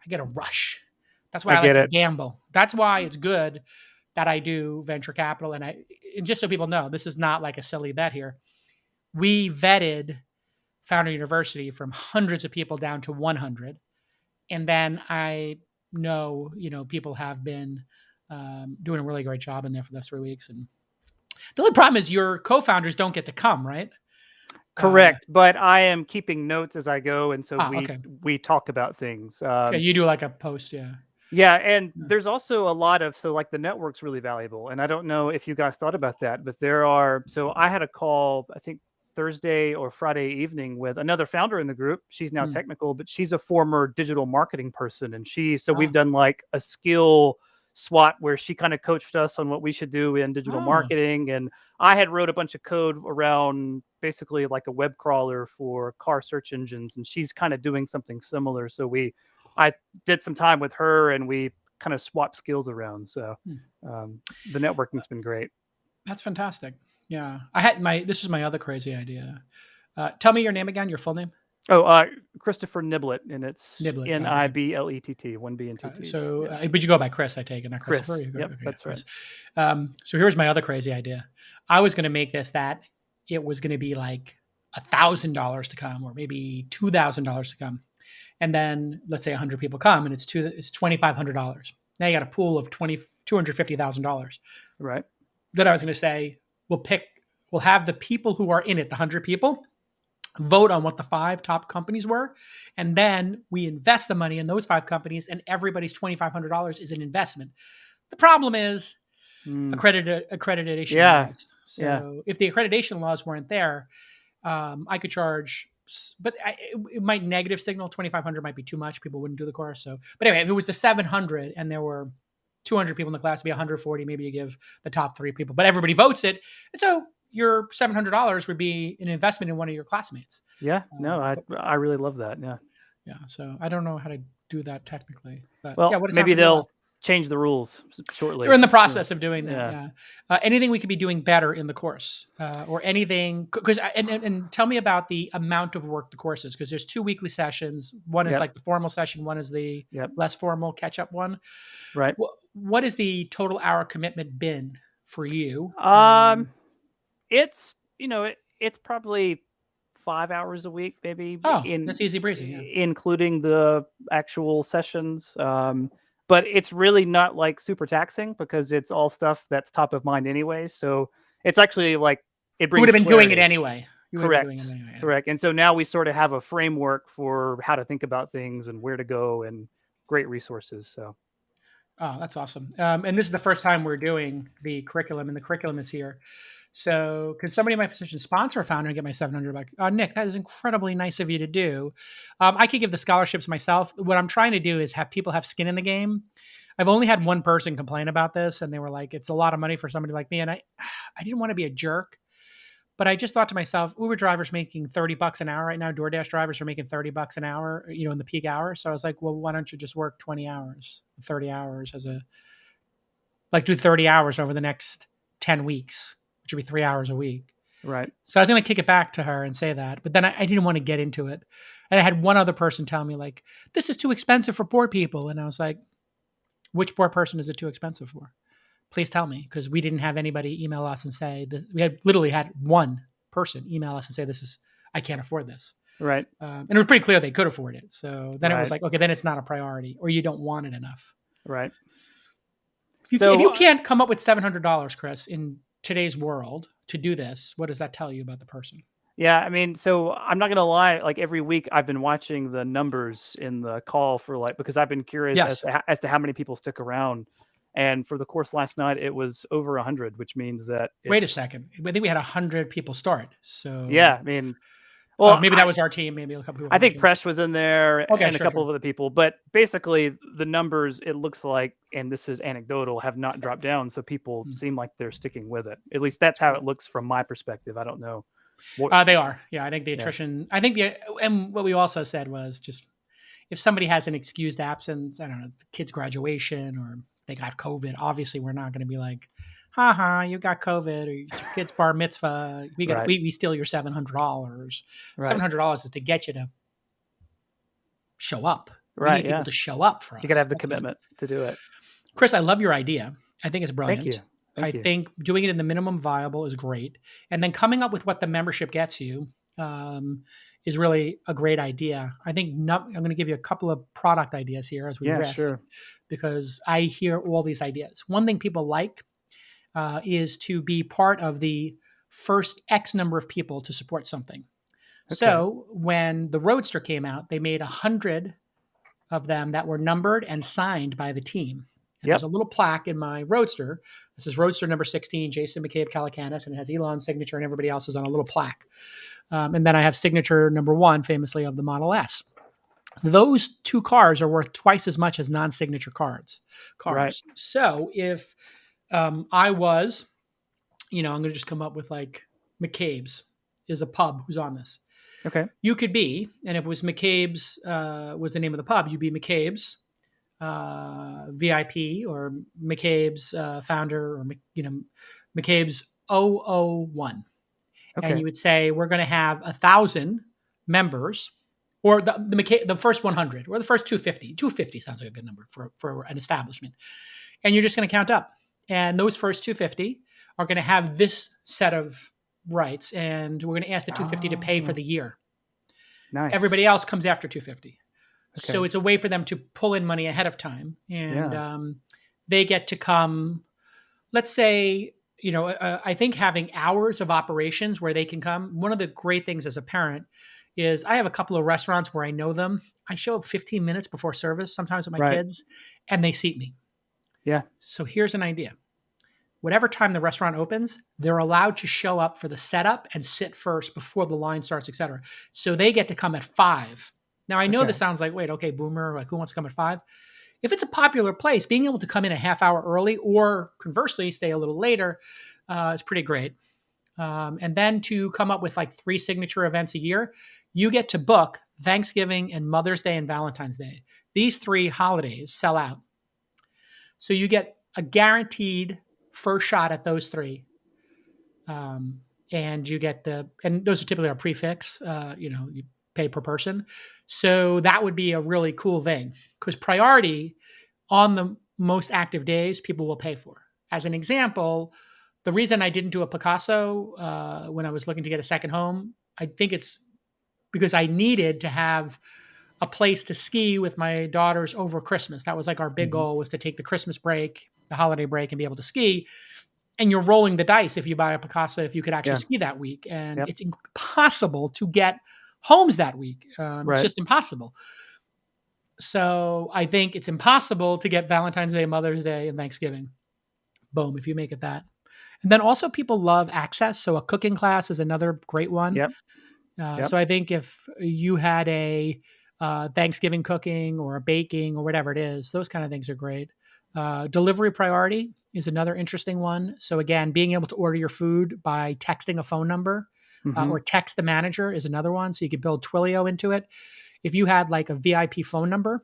Speaker 1: I get a rush. That's why I like to gamble. That's why it's good that I do venture capital. And just so people know, this is not like a silly bet here. We vetted Founder University from hundreds of people down to 100. And then I know, people have been doing a really great job in there for those 3 weeks. And the only problem is your co-founders don't get to come, right?
Speaker 5: Correct. But I am keeping notes as I go. And so we talk about things.
Speaker 1: Okay, you do like a post, yeah.
Speaker 5: Yeah. And there's also a lot of, the network's really valuable. And I don't know if you guys thought about that, but I had a call, I think, Thursday or Friday evening with another founder in the group. She's now technical, but she's a former digital marketing person. And we've done like a skill SWAT where she kind of coached us on what we should do in digital marketing. And I had wrote a bunch of code around basically like a web crawler for car search engines. And she's kind of doing something similar. So I did some time with her and we kind of swapped skills around. So the networking's been great.
Speaker 1: That's fantastic. Yeah, this is my other crazy idea. Tell me your name again, your full name.
Speaker 5: Christopher Niblett, and it's Niblett, 1 B and 2 T.
Speaker 1: So, but you go by Chris, I take it, not Christopher.
Speaker 5: Yep, that's
Speaker 1: Chris. Right. So here's my other crazy idea. I was going to make this that it was going to be like $1,000 to come, or maybe $2,000 to come, and then let's say 100 people come, and it's $2,500. Now you got a pool of $250,000.
Speaker 5: Right.
Speaker 1: Then I was going to say, we'll have the people who are in it, the 100 people, vote on what the 5 top companies were. And then we invest the money in those 5 companies and everybody's $2,500 is an investment. The problem is accreditation.
Speaker 5: Yeah.
Speaker 1: So if the accreditation laws weren't there, I could charge, but it might negative signal. 2,500 might be too much. People wouldn't do the course. So, but anyway, if it was the 700 and there were 200 people in the class, it'd be 140. Maybe you give the top 3 people, but everybody votes it. And so your $700 would be an investment in one of your classmates.
Speaker 5: Yeah. No, I really love that. Yeah.
Speaker 1: Yeah. So I don't know how to do that technically, but
Speaker 5: well,
Speaker 1: yeah,
Speaker 5: maybe they'll change the rules shortly.
Speaker 1: We're in the process of doing that. Yeah. Anything we could be doing better in the course, or anything? Because and tell me about the amount of work the course is, because there's 2 weekly sessions. One is like the formal session. One is the less formal catch-up one.
Speaker 5: Right.
Speaker 1: What has the total hour commitment been for you?
Speaker 5: It's it's probably 5 hours a week, maybe.
Speaker 1: Oh, that's easy breezy,
Speaker 5: including the actual sessions. But it's really not like super taxing because it's all stuff that's top of mind anyway. So it's actually like it brings.
Speaker 1: You would have been
Speaker 5: clarity.
Speaker 1: doing it anyway.
Speaker 5: Correct. And so now we sort of have a framework for how to think about things and where to go, and great resources. So.
Speaker 1: Oh, that's awesome. And this is the first time we're doing the curriculum, and the curriculum is here. So can somebody in my position sponsor a founder and get my $700? Nick, that is incredibly nice of you to do. I could give the scholarships myself. What I'm trying to do is have people have skin in the game. I've only had one person complain about this, and they were like, it's a lot of money for somebody like me. And I didn't want to be a jerk, but I just thought to myself, Uber drivers making $30 an hour right now. DoorDash drivers are making $30 an hour, in the peak hour. So I was like, well, why don't you just work 20 hours, 30 hours do 30 hours over the next 10 weeks, which would be 3 hours a week.
Speaker 5: Right.
Speaker 1: So I was going to kick it back to her and say that, but then I didn't want to get into it. And I had one other person tell me like, this is too expensive for poor people. And I was like, which poor person is it too expensive for? Please tell me, because we didn't have anybody email us and say this. We had literally had one person email us and say, I can't afford this.
Speaker 5: Right.
Speaker 1: And it was pretty clear they could afford it. So then it was like, okay, then it's not a priority, or you don't want it enough.
Speaker 5: Right.
Speaker 1: If you can't come up with $700, Chris, in today's world to do this, what does that tell you about the person?
Speaker 5: Yeah, I mean, so I'm not going to lie. Like every week I've been watching the numbers in the call because I've been curious as to how many people stick around. And for the course last night, it was over 100, which means that.
Speaker 1: Wait a second. I think we had 100 people start. So
Speaker 5: yeah, I mean, well,
Speaker 1: maybe that was our team. Maybe a couple people.
Speaker 5: I think Presh was in there and a couple of
Speaker 1: sure.
Speaker 5: other people. But basically, the numbers, it looks like, and this is anecdotal, have not dropped down. So people seem like they're sticking with it. At least that's how it looks from my perspective. I don't know.
Speaker 1: They are. Yeah, I think the attrition. I think and what we also said was just if somebody has an excused absence, I don't know, kid's graduation or they got COVID. Obviously, we're not going to be like, you got COVID, or your kid's bar mitzvah. We steal your $700. $700 is to get you to show up.
Speaker 5: Right.
Speaker 1: We need people to show up for us.
Speaker 5: You got to have the commitment to do it.
Speaker 1: Chris, I love your idea. I think it's brilliant.
Speaker 5: Thank you.
Speaker 1: I think doing it in the minimum viable is great. And then coming up with what the membership gets you is really a great idea. I think I'm going to give you a couple of product ideas here as we riff,
Speaker 5: sure.
Speaker 1: because I hear all these ideas. One thing people like is to be part of the first X number of people to support something. Okay. So when the Roadster came out, they made 100 of them that were numbered and signed by the team. And there's a little plaque in my Roadster. This is Roadster number 16, Jason McCabe Calacanis, and it has Elon's signature, and everybody else is on a little plaque. And then I have signature number 1, famously, of the Model S. Those 2 cars are worth twice as much as non-signature cars. Right. So if I was, I'm going to just come up with like McCabe's is a pub who's on this.
Speaker 5: Okay.
Speaker 1: You could be, and if it was McCabe's was the name of the pub, you'd be McCabe's VIP or McCabe's founder, or McCabe's 001. Okay. And you would say, we're going to have 1,000 members, or the first 100, or the first 250. 250 sounds like a good number for an establishment. And you're just going to count up. And those first 250 are going to have this set of rights. And we're going to ask the 250 to pay for the year.
Speaker 5: Nice.
Speaker 1: Everybody else comes after 250. Okay. So it's a way for them to pull in money ahead of time. And they get to come, let's say, I think having hours of operations where they can come. One of the great things as a parent is I have a couple of restaurants where I know them. I show up 15 minutes before service, sometimes with my kids, and they seat me.
Speaker 5: Yeah. So
Speaker 1: here's an idea. Whatever time the restaurant opens, they're allowed to show up for the setup and sit first before the line starts, et cetera. So they get to come at 5. Now, I know this sounds like, wait, okay, boomer, like who wants to come at 5? If it's a popular place, being able to come in a half hour early or conversely stay a little later is pretty great. And then to come up with like 3 signature events a year, you get to book Thanksgiving and Mother's Day and Valentine's Day. These 3 holidays sell out. So you get a guaranteed first shot at those 3. And you get and those are typically a prefix, you pay per person. So that would be a really cool thing, because priority on the most active days, people will pay for. As an example, the reason I didn't do a Picasso when I was looking to get a second home, I think it's because I needed to have a place to ski with my daughters over Christmas. That was like our big goal, was to take the Christmas break, the holiday break, and be able to ski. And you're rolling the dice if you buy a Picasso, if you could actually ski that week. And it's impossible to get homes that week. It's just impossible. So I think it's impossible to get Valentine's Day, Mother's Day, and Thanksgiving. Boom, if you make it that. And then also people love access. So a cooking class is another great one. So I think if you had a Thanksgiving cooking or a baking or whatever it is, those kind of things are great. Delivery priority is another interesting one. So again, being able to order your food by texting a phone number or text the manager is another one. So you could build Twilio into it. If you had like a VIP phone number,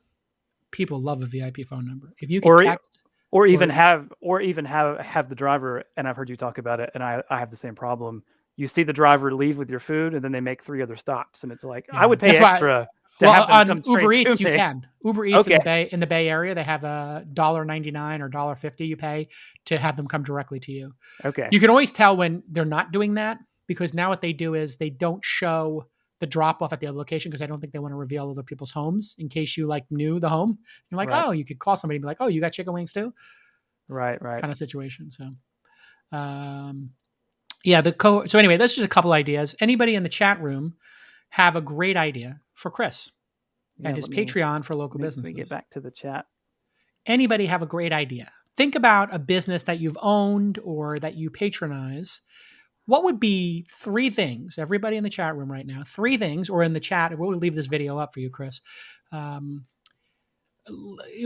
Speaker 1: people love a VIP phone number. If you can text,
Speaker 5: or even have the driver, and I've heard you talk about it, and I have the same problem. You see the driver leave with your food, and then they make 3 other stops, and it's like, I would pay extra.
Speaker 1: On Uber Eats, you can. Uber Eats in the Bay Area, they have a $1.99 or $1.50 you pay to have them come directly to you.
Speaker 5: Okay.
Speaker 1: You can always tell when they're not doing that, because now what they do is they don't show the drop off at the other location, because I don't think they want to reveal other people's homes in case you like knew the home. You're like, oh, you could call somebody and be like, oh, you got chicken wings too?
Speaker 5: Right.
Speaker 1: Kind of situation. So, so anyway, that's just a couple ideas. Anybody in the chat room have a great idea for Chris and his Patreon for local businesses?
Speaker 5: Let me get back to the chat.
Speaker 1: Anybody have a great idea? Think about a business that you've owned or that you patronize. What would be 3 things, everybody in the chat room right now, 3 things, or in the chat, we'll leave this video up for you, Chris.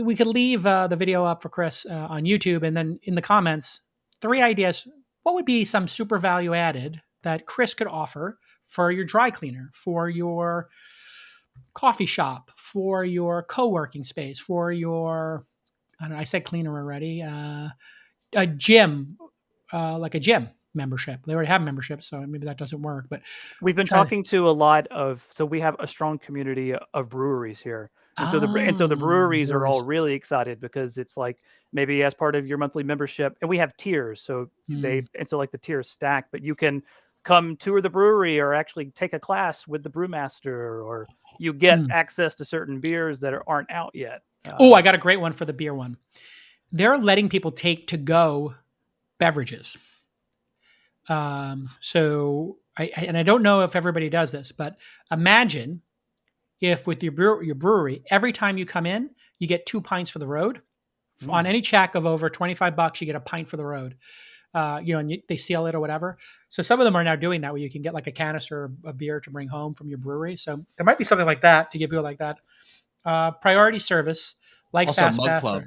Speaker 1: We could leave the video up for Chris on YouTube, and then in the comments, 3 ideas. What would be some super value added that Chris could offer for your dry cleaner, for your coffee shop, for your co-working space, for your, I said cleaner already, a gym, like a gym membership. They already have memberships, so maybe that doesn't work. But
Speaker 5: we've been talking to a lot of, so we have a strong community of breweries here. And so the breweries are all really excited, because it's like, maybe as part of your monthly membership, and we have tiers. So like the tiers stack, but you can come tour the brewery or actually take a class with the brewmaster, or you get access to certain beers that aren't out yet.
Speaker 1: I got a great one for the beer one. They're letting people take to-go beverages. So I don't know if everybody does this, but imagine if with your brewery, every time you come in, you get 2 pints for the road. On any check of over $25, you get a pint for the road. And they seal it or whatever. So some of them are now doing that, where you can get like a canister of beer to bring home from your brewery. So there might be something like that to give people like that. Priority service, like
Speaker 2: also
Speaker 1: Fast
Speaker 2: Mug
Speaker 1: Faster.
Speaker 2: Club.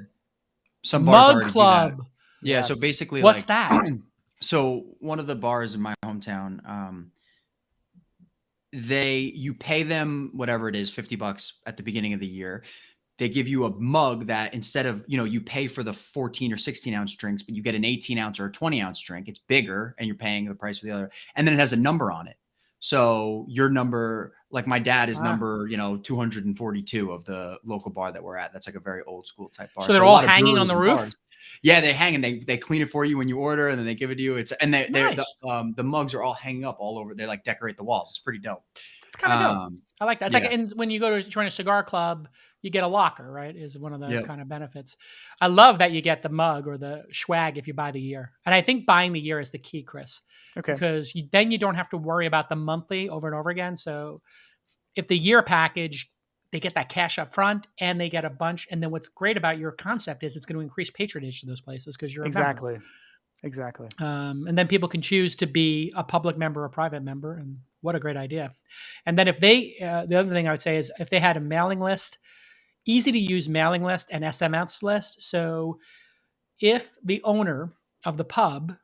Speaker 2: Some bars
Speaker 1: Mug Club.
Speaker 2: Do that. Yeah. So basically,
Speaker 1: what's that?
Speaker 2: So one of the bars in my hometown, you pay them whatever it is, $50 at the beginning of the year. They give you a mug that instead of, you pay for the 14 or 16 ounce drinks, but you get an 18 ounce or a 20 ounce drink. It's bigger and you're paying the price for the other. And then it has a number on it. So your number, like my dad is number, 242 of the local bar that we're at. That's like a very old school type bar.
Speaker 1: So they're all hanging on the roof?
Speaker 2: Bars, yeah, they hang and they clean it for you when you order, and then they give it to you. The mugs are all hanging up all over. They like decorate the walls. It's pretty dope.
Speaker 1: It's kind of dope. I like that. It's like when you go to join a cigar club, you get a locker, right? Is one of the kind of benefits. I love that you get the mug or the swag if you buy the year. And I think buying the year is the key, Chris.
Speaker 5: Okay.
Speaker 1: Because then you don't have to worry about the monthly over and over again. So if the year package, they get that cash up front and they get a bunch. And then what's great about your concept is it's going to increase patronage to those places because you're a member.
Speaker 5: Exactly.
Speaker 1: And then people can choose to be a public member or a private member. And what a great idea. And then if they, the other thing I would say is if they had a mailing list, easy to use mailing list and SMS list. So if the owner of the pub,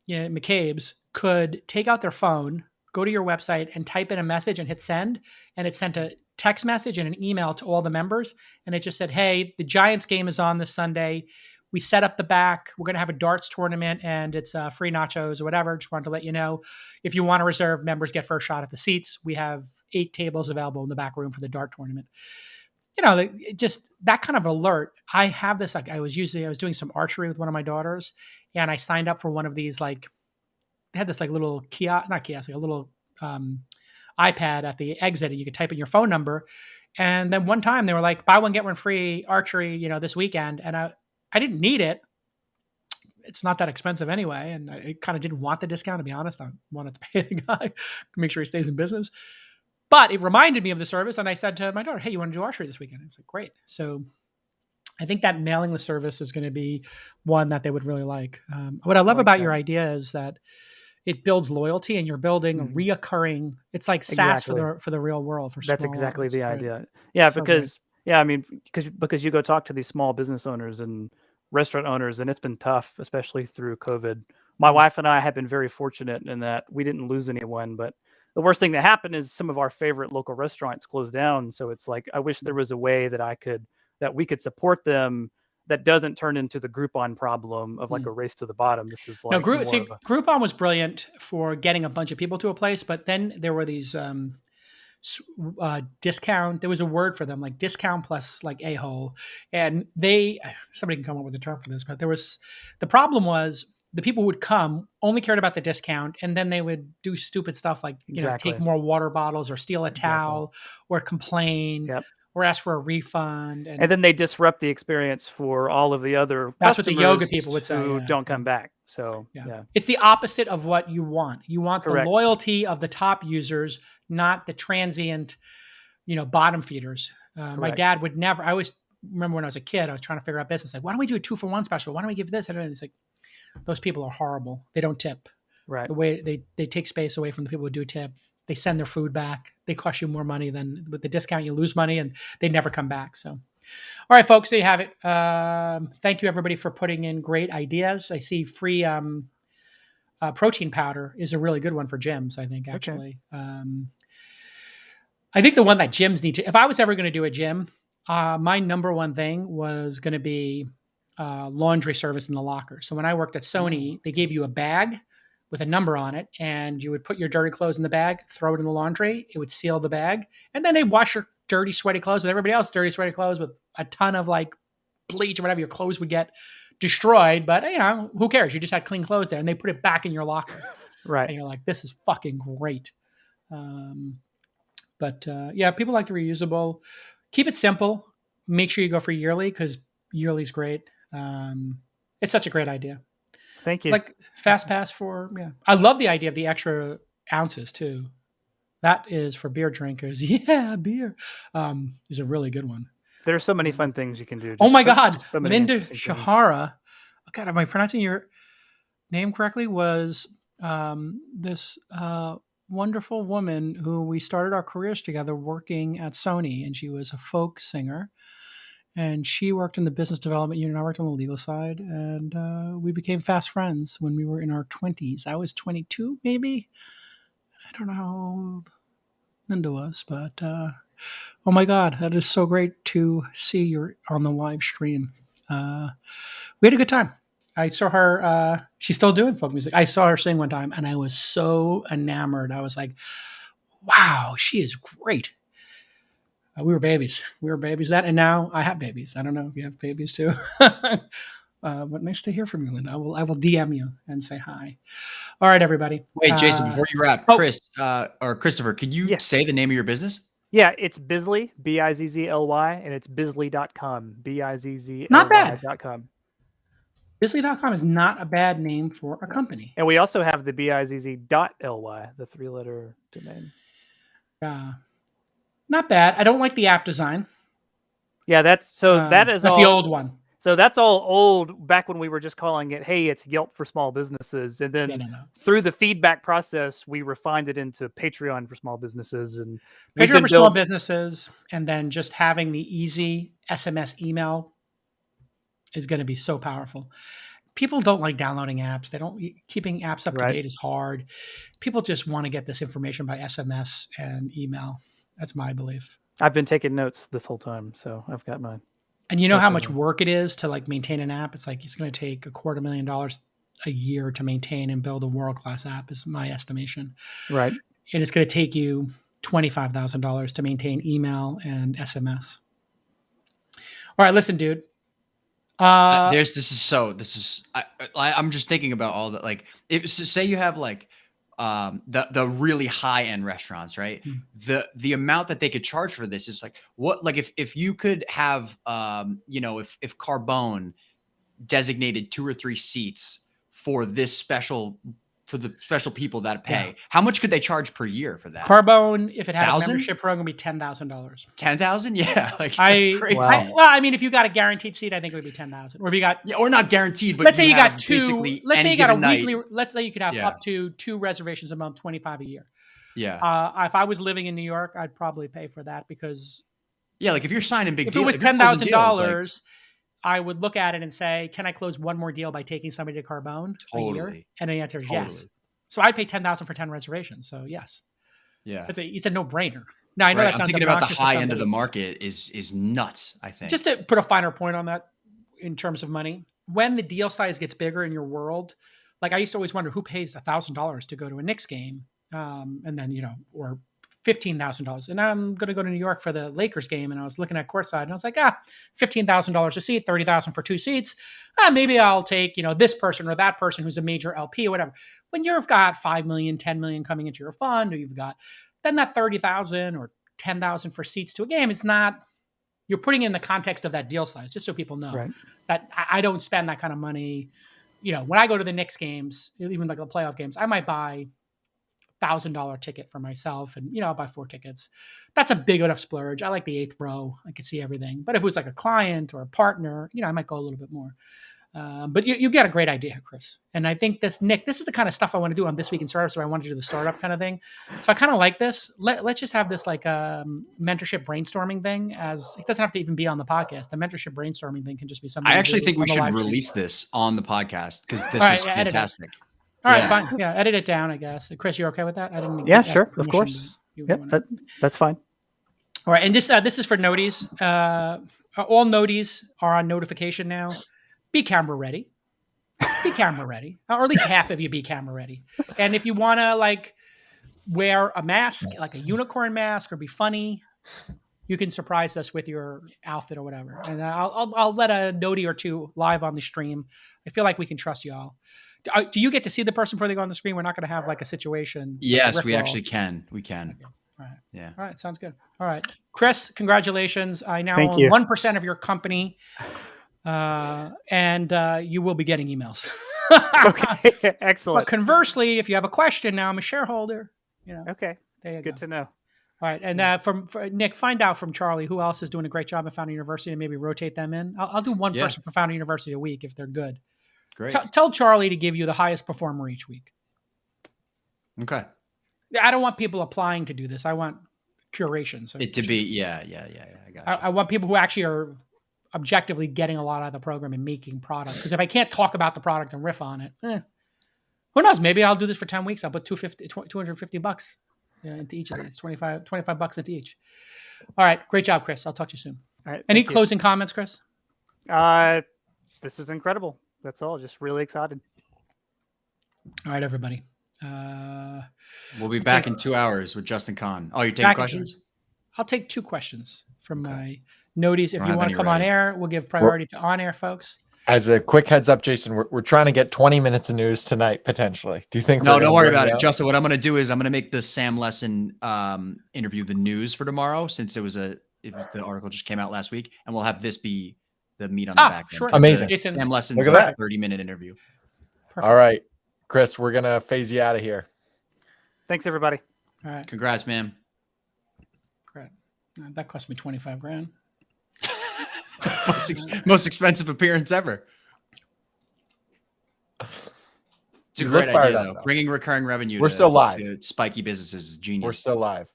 Speaker 1: McCabe's, could take out their phone, go to your website and type in a message and hit send, and it sent a text message and an email to all the members. And it just said, hey, the Giants game is on this Sunday. We set up the back. We're going to have a darts tournament, and it's free nachos or whatever. Just wanted to let you know. If you want to reserve, members get first shot at the seats. We have 8 tables available in the back room for the dart tournament. Just that kind of alert. I have this, like I was doing some archery with one of my daughters, and I signed up for one of these, like, they had this like little kiosk, not kiosk, like a little iPad at the exit, and you could type in your phone number. And then one time they were like, buy one, get one free archery, this weekend. And I didn't need it. It's not that expensive anyway. And I kind of didn't want the discount, to be honest. I wanted to pay the guy, make sure he stays in business. But it reminded me of the service. And I said to my daughter, hey, you want to do archery this weekend? I was like, great. So I think that mailing list service is going to be one that they would really like. What I love about your idea is that it builds loyalty, and you're building a reoccurring. It's like SaaS for the real world.
Speaker 5: That's exactly the idea. Yeah, so because you go talk to these small business owners and restaurant owners, and it's been tough, especially through COVID. My wife and I have been very fortunate in that we didn't lose anyone, but the worst thing that happened is some of our favorite local restaurants closed down. So it's like, I wish there was a way that we could support them that doesn't turn into the Groupon problem of like a race to the bottom. This is like
Speaker 1: Groupon was brilliant for getting a bunch of people to a place, but then there were these discount. There was a word for them, like discount plus like a-hole, and somebody can come up with a term for this. But the problem was the people who would come only cared about the discount, and then they would do stupid stuff like take more water bottles or steal a towel or complain.
Speaker 5: Yep.
Speaker 1: Or ask for a refund.
Speaker 5: And then they disrupt the experience for all of the other
Speaker 1: That's what the yoga people would say.
Speaker 5: Who don't come back. So, yeah.
Speaker 1: It's the opposite of what you want. You want
Speaker 5: Correct.
Speaker 1: The loyalty of the top users, not the transient, bottom feeders. My dad would never, I always remember when I was a kid, I was trying to figure out business. Like, why don't we do a 2-for-1 special? Why don't we give this? And it's like, those people are horrible. They don't tip.
Speaker 5: Right.
Speaker 1: The way they take space away from the people who do tip. They send their food back. They cost you more money than with the discount. You lose money, and they never come back. So, all right, folks, there you have it. Thank you, everybody, for putting in great ideas. I see free protein powder is a really good one for gyms, I think, actually. Okay. I think the one that gyms need to, if I was ever going to do a gym, my number one thing was going to be laundry service in the locker. So when I worked at Sony, they gave you a bag with a number on it, and you would put your dirty clothes in the bag, throw it in the laundry. It would seal the bag, and then they'd wash your dirty, sweaty clothes with everybody else's dirty, sweaty clothes with a ton of like bleach or whatever. Your clothes would get destroyed, but who cares? You just had clean clothes there, and they put it back in your locker.
Speaker 5: Right.
Speaker 1: And you're like, this is fucking great. But people like the reusable. Keep it simple. Make sure you go for yearly, because yearly's great. It's such a great idea.
Speaker 5: Thank you.
Speaker 1: Like fast pass I love the idea of the extra ounces too. That is for beer drinkers. Yeah, beer is a really good one.
Speaker 5: There's so many fun things you can do.
Speaker 1: Oh my God. Linda Shahara. God, am I pronouncing your name correctly? Was this wonderful woman who we started our careers together working at Sony, and she was a folk singer. And she worked in the business development unit. I worked on the legal side, and we became fast friends when we were in our 20s. I was 22, maybe. I don't know how old Linda was, but oh my God, that is so great to see you on the live stream. We had a good time. I saw her. She's still doing folk music. I saw her sing one time, and I was so enamored. I was like, wow, she is great. We were babies. Then, and now I have babies. I don't know if you have babies too. But nice to hear from you, Linda. I will DM you and say hi. All right, everybody.
Speaker 2: Wait, Jason, before you wrap, Chris or Christopher, could you say the name of your business?
Speaker 5: Yeah, it's Bizzly, Bizzly, and it's Bizzly.com, Bizzly.com.
Speaker 1: Not bad. Bizzly.com is not a bad name for a company.
Speaker 5: And we also have the Bizzly.ly, the 3-letter domain.
Speaker 1: Not bad. I don't like the app design.
Speaker 5: Yeah, that's
Speaker 1: the old one.
Speaker 5: So that's all old back when we were just calling it, hey, it's Yelp for small businesses. And then through the feedback process, we refined it into Patreon for small businesses. And
Speaker 1: Patreon for small businesses, and then just having the easy SMS email is going to be so powerful. People don't like downloading apps. Keeping apps up to date is hard. People just want to get this information by SMS and email. That's my belief.
Speaker 5: I've been taking notes this whole time, so I've got mine.
Speaker 1: And you know how much work it is to like maintain an app? It's like it's going to take $250,000 a year to maintain and build a world-class app is my estimation.
Speaker 5: Right.
Speaker 1: And it's going to take you $25,000 to maintain email and SMS. All right, listen, dude.
Speaker 2: I'm just thinking about all that. Like, say you have like the really high end restaurants, right? The amount that they could charge for this is like what, like if you could have if Carbone designated 2 or 3 seats for this special, for the special people that pay, how much could they charge per year for that?
Speaker 1: Carbone, if it had
Speaker 2: 1,000?
Speaker 1: a membership program, would be $10,000.
Speaker 2: 10,000? Yeah, like crazy.
Speaker 1: Well, I mean, if you got a guaranteed seat, I think it would be 10,000. Or if you got,
Speaker 2: or not guaranteed, but
Speaker 1: let's say you got 2. Let's say you got a
Speaker 2: night.
Speaker 1: weekly. Let's say you could have up to 2 reservations a month, 25 a year.
Speaker 2: Yeah.
Speaker 1: If I was living in New York, I'd probably pay for that because.
Speaker 2: Yeah, like if you're signing big deals,
Speaker 1: if it was $10,000, I would look at it and say, can I close one more deal by taking somebody to Carbone a year? And the answer is yes. So I'd pay $10,000 for 10 reservations. So yes.
Speaker 2: Yeah.
Speaker 1: It's a no-brainer. Now I know that sounds
Speaker 2: thinking about the high end of the market is nuts, I think.
Speaker 1: Just to put a finer point on that in terms of money, when the deal size gets bigger in your world, like I used to always wonder who pays $1,000 to go to a Knicks game, and then, or $15,000. And I'm going to go to New York for the Lakers game. And I was looking at courtside and I was like, $15,000 a seat, $30,000 for 2 seats. Maybe I'll take, this person or that person who's a major LP or whatever. When you've got 5 million, 10 million coming into your fund, or you've got, then that 30,000 or 10,000 for seats to a game is not, you're putting in the context of that deal size, just so people know that I don't spend that kind of money. When I go to the Knicks games, even like the playoff games, I might buy $1,000 ticket for myself and, I'll buy 4 tickets. That's a big enough splurge. I like the 8th row. I could see everything. But if it was like a client or a partner, I might go a little bit more. But you get a great idea, Chris. And I think this is the kind of stuff I want to do on This Week in Startups, where I want to do the startup kind of thing. So I kind of like this. Let's just have this like mentorship brainstorming thing, as it doesn't have to even be on the podcast. The mentorship brainstorming thing can just be something.
Speaker 2: I actually think we should release this on the podcast because this was fantastic.
Speaker 1: All right, fine. Yeah, edit it down, I guess. Chris, you're okay with that? I didn't.
Speaker 5: Yeah, sure, of course. That's fine.
Speaker 1: All right, and this is for noties. All noties are on notification now. Be camera ready. Be camera ready. Or at least half of you be camera ready. And if you want to like wear a mask, like a unicorn mask, or be funny, you can surprise us with your outfit or whatever. And I'll let a noti or 2 live on the stream. I feel like we can trust y'all. Do you get to see the person before they go on the screen? We're not going to have like a situation.
Speaker 2: Yes, we actually can. We can. Okay.
Speaker 1: All right.
Speaker 2: Yeah.
Speaker 1: All right. Sounds good. All right. Chris, congratulations. I now own 1% of your company. And you will be getting emails.
Speaker 5: Okay. Excellent.
Speaker 1: But conversely, if you have a question, now I'm a shareholder.
Speaker 5: Okay.
Speaker 1: There you
Speaker 5: go. Good to know.
Speaker 1: All right. And from Nick, find out from Charlie who else is doing a great job at Founder University and maybe rotate them in. I'll do one person for Founder University a week if they're good.
Speaker 2: Great.
Speaker 1: Tell Charlie to give you the highest performer each week.
Speaker 2: Okay.
Speaker 1: I don't want people applying to do this. I want curation. So
Speaker 2: it to be, I got you.
Speaker 1: I want people who actually are objectively getting a lot out of the program and making product. Because if I can't talk about the product and riff on it, who knows? Maybe I'll do this for 10 weeks. I'll put $250 into each of these, 25 bucks into each. All right. Great job, Chris. I'll talk to you soon.
Speaker 5: All right.
Speaker 1: Any closing comments, Chris?
Speaker 5: This is incredible. That's all. Just really excited.
Speaker 1: All right, everybody.
Speaker 2: We'll be back in 2 hours with Justin Kahn. Oh, you're taking questions?
Speaker 1: I'll take 2 questions from my noties. If you want to come on air, we'll give priority to on-air folks.
Speaker 3: As a quick heads up, Jason, we're trying to get 20 minutes of news tonight, potentially. Do you think?
Speaker 2: No, don't worry about it. Justin, what I'm going to do is I'm going to make the Sam Lessin interview the news for tomorrow, since the article just came out last week, and we'll have this be the meat on the back end.
Speaker 1: Sure.
Speaker 3: Amazing.
Speaker 2: Sam Lessin's 30-minute interview.
Speaker 3: Perfect. All right, Chris, we're going to phase you out of here.
Speaker 5: Thanks, everybody.
Speaker 1: All right.
Speaker 2: Congrats, man.
Speaker 1: Great. That cost me $25,000.
Speaker 2: most expensive appearance ever. It's a great idea, though. Bringing recurring revenue.
Speaker 3: We're still live.
Speaker 2: To spiky businesses is genius.
Speaker 3: We're still live.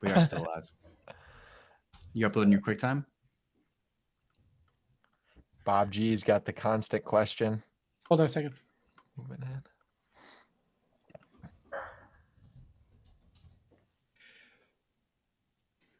Speaker 2: We are still live. You uploading your QuickTime?
Speaker 3: Bob G's got the constant question.
Speaker 1: Hold on a second.
Speaker 3: Moving in.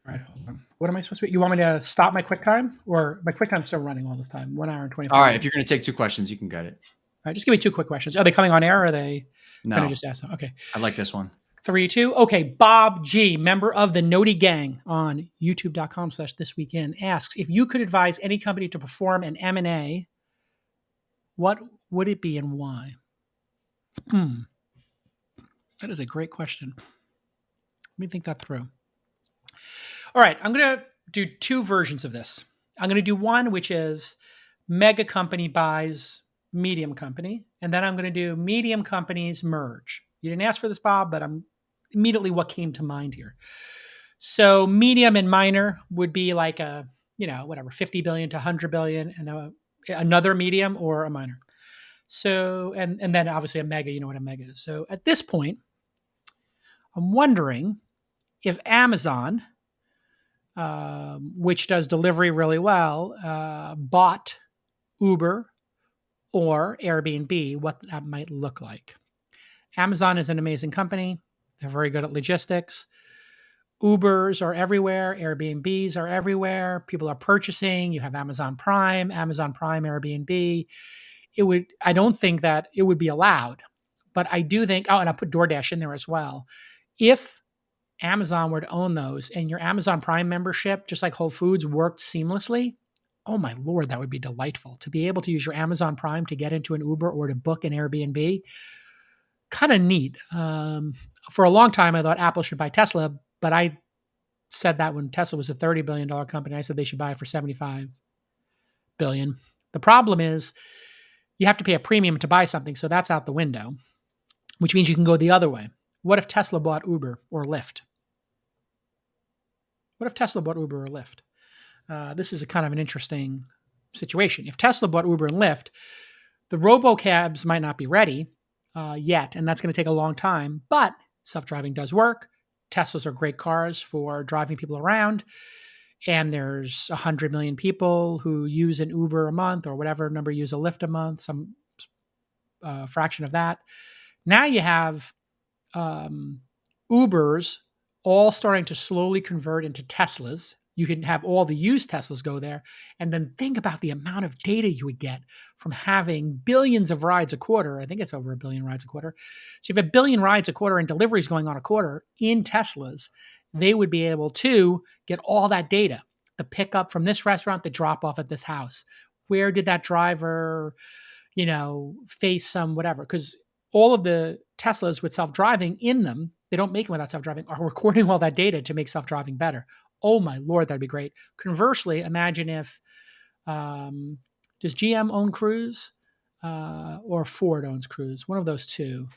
Speaker 1: All right, hold on. What am I supposed to be? You want me to stop my QuickTime? Or my QuickTime's still running all this time? 1 hour and 25
Speaker 2: All right.
Speaker 1: minutes.
Speaker 2: If you're going to take 2 questions, you can get it.
Speaker 1: All right, just give me 2 quick questions. Are they coming on air or are they
Speaker 2: No.
Speaker 1: going to just ask them? Okay.
Speaker 2: I like this one.
Speaker 1: 3, 2. Okay. Bob G, member of the Noti Gang on youtube.com/thisweekend, asks, if you could advise any company to perform an M&A, what would it be and why? That is a great question. Let me think that through. All right. I'm going to do 2 versions of this. I'm going to do one, which is mega company buys medium company. And then I'm going to do medium companies merge. You didn't ask for this, Bob, but I'm immediately what came to mind here. So medium and minor would be like a, whatever, 50 billion to 100 billion, and another medium or a minor. So, and then obviously a mega, you know what a mega is. So at this point, I'm wondering if Amazon, which does delivery really well, bought Uber or Airbnb, what that might look like. Amazon is an amazing company. They're very good at logistics. Ubers are everywhere. Airbnbs are everywhere. People are purchasing. You have Amazon Prime, Airbnb. I don't think that it would be allowed, but I do think, and I put DoorDash in there as well. If Amazon were to own those and your Amazon Prime membership, just like Whole Foods, worked seamlessly, oh my Lord, that would be delightful to be able to use your Amazon Prime to get into an Uber or to book an Airbnb. Kind of neat. For a long time, I thought Apple should buy Tesla, but I said that when Tesla was a $30 billion company, I said they should buy it for $75 billion. The problem is you have to pay a premium to buy something, so that's out the window, which means you can go the other way. What if Tesla bought Uber or Lyft? This is a kind of an interesting situation. If Tesla bought Uber and Lyft, the robocabs might not be ready yet, and that's going to take a long time, but self-driving does work. Teslas are great cars for driving people around, and there's 100 million people who use an Uber a month or whatever number use a Lyft a month, some fraction of that. Now you have Ubers all starting to slowly convert into Teslas. You can have all the used Teslas go there. And then think about the amount of data you would get from having billions of rides a quarter. I think it's over 1 billion rides a quarter. So if you have 1 billion rides a quarter and deliveries going on a quarter in Teslas, they would be able to get all that data. The pickup from this restaurant, the drop off at this house. Where did that driver, face some whatever? Because all of the Teslas with self-driving in them, they don't make them without self-driving, are recording all that data to make self-driving better. Oh my Lord, that'd be great. Conversely, imagine if, does GM own Cruise or Ford owns Cruise? One of those two.
Speaker 2: I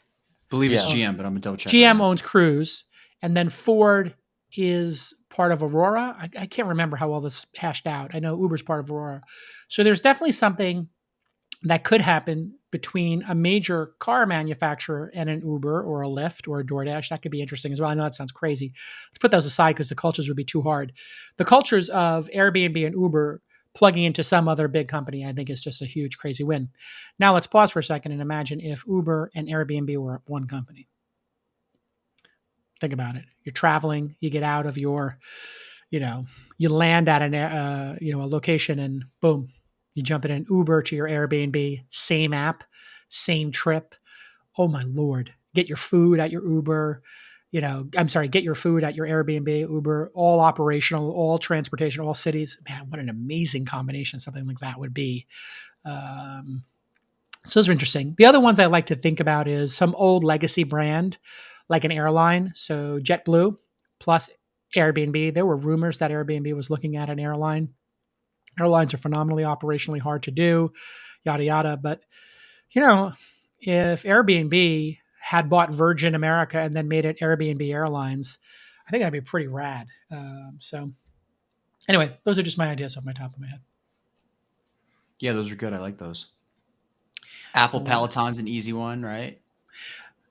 Speaker 2: believe it's GM, but I'm going to double check.
Speaker 1: GM owns Cruise, and then Ford is part of Aurora. I can't remember how all this hashed out. I know Uber's part of Aurora. So there's definitely something that could happen between a major car manufacturer and an Uber or a Lyft or a DoorDash. That could be interesting as well. I know that sounds crazy. Let's put those aside because the cultures would be too hard. The cultures of Airbnb and Uber plugging into some other big company, I think, is just a huge, crazy win. Now let's pause for a second and imagine if Uber and Airbnb were one company. Think about it. You're traveling, you get out of your, you land at a location and boom, you jump in an Uber to your Airbnb, same app, same trip. Oh my Lord. Get your food at your Uber, get your food at your Airbnb, Uber, all operational, all transportation, all cities. Man, what an amazing combination something like that would be. So those are interesting. The other ones I like to think about is some old legacy brand, like an airline. So JetBlue plus Airbnb. There were rumors that Airbnb was looking at an airline. Airlines are phenomenally operationally hard to do, yada, yada. But, if Airbnb had bought Virgin America and then made it Airbnb Airlines, I think that'd be pretty rad. So anyway, those are just my ideas off my top of my head.
Speaker 2: Yeah, those are good. I like those. Apple Peloton's an easy one, right?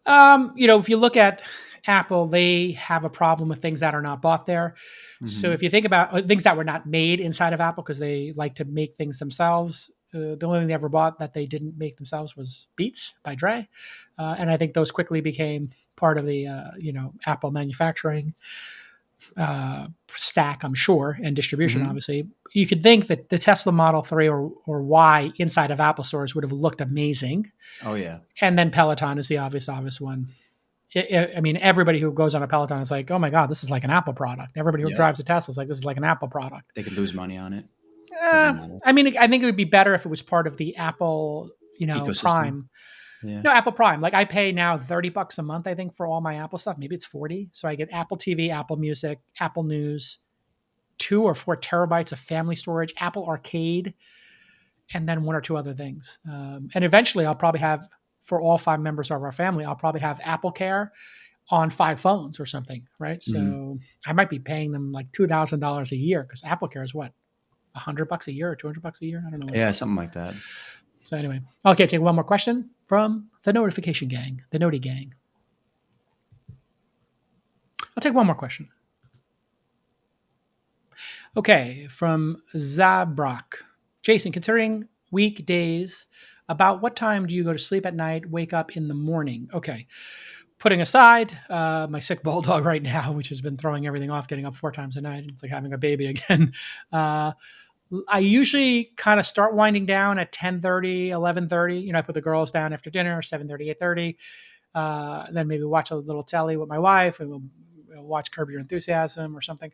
Speaker 1: If you look at Apple, they have a problem with things that are not bought there. Mm-hmm. So if you think about things that were not made inside of Apple, because they like to make things themselves, the only thing they ever bought that they didn't make themselves was Beats by Dre. And I think those quickly became part of the, Apple manufacturing. stack, I'm sure, and distribution,
Speaker 2: Mhm.
Speaker 1: obviously. You could think that the Tesla Model 3 or Y inside of Apple stores would have looked amazing.
Speaker 2: Oh yeah.
Speaker 1: And then Peloton is the obvious one. I mean, everybody who goes on a Peloton is like, oh my God, this is like an Apple product. Everybody who
Speaker 2: Yep.
Speaker 1: drives a Tesla is like, this is like an Apple product.
Speaker 2: They could lose money on it. Doesn't matter.
Speaker 1: I mean, I think it would be better if it was part of the Apple,
Speaker 2: Ecosystem.
Speaker 1: Prime.
Speaker 2: Yeah.
Speaker 1: No, Apple Prime. Like I pay now $30 a month, I think, for all my Apple stuff. Maybe it's 40. So I get Apple TV, Apple Music, Apple News, 2 or 4 terabytes of family storage, Apple Arcade, and then 1 or 2 other things. And eventually I'll probably have, for all 5 members of our family, I'll probably have Apple Care on 5 phones or something, right? So I might be paying them like $2,000 a year because Apple Care is what, $100 a year or $200 a year? I don't know.
Speaker 2: Yeah, something like that.
Speaker 1: So anyway, okay, take one more question from the notification gang, the Noti gang. I'll take one more question. Okay, from Zabrak. Jason, considering weekdays, about what time do you go to sleep at night, wake up in the morning? Okay. Putting aside my sick bulldog right now, which has been throwing everything off, getting up 4 times a night. It's like having a baby again. I usually kind of start winding down at 10:30, 11:30. I put the girls down after dinner, 7:30, 8:30. Then maybe watch a little telly with my wife, and we'll watch Curb Your Enthusiasm or something.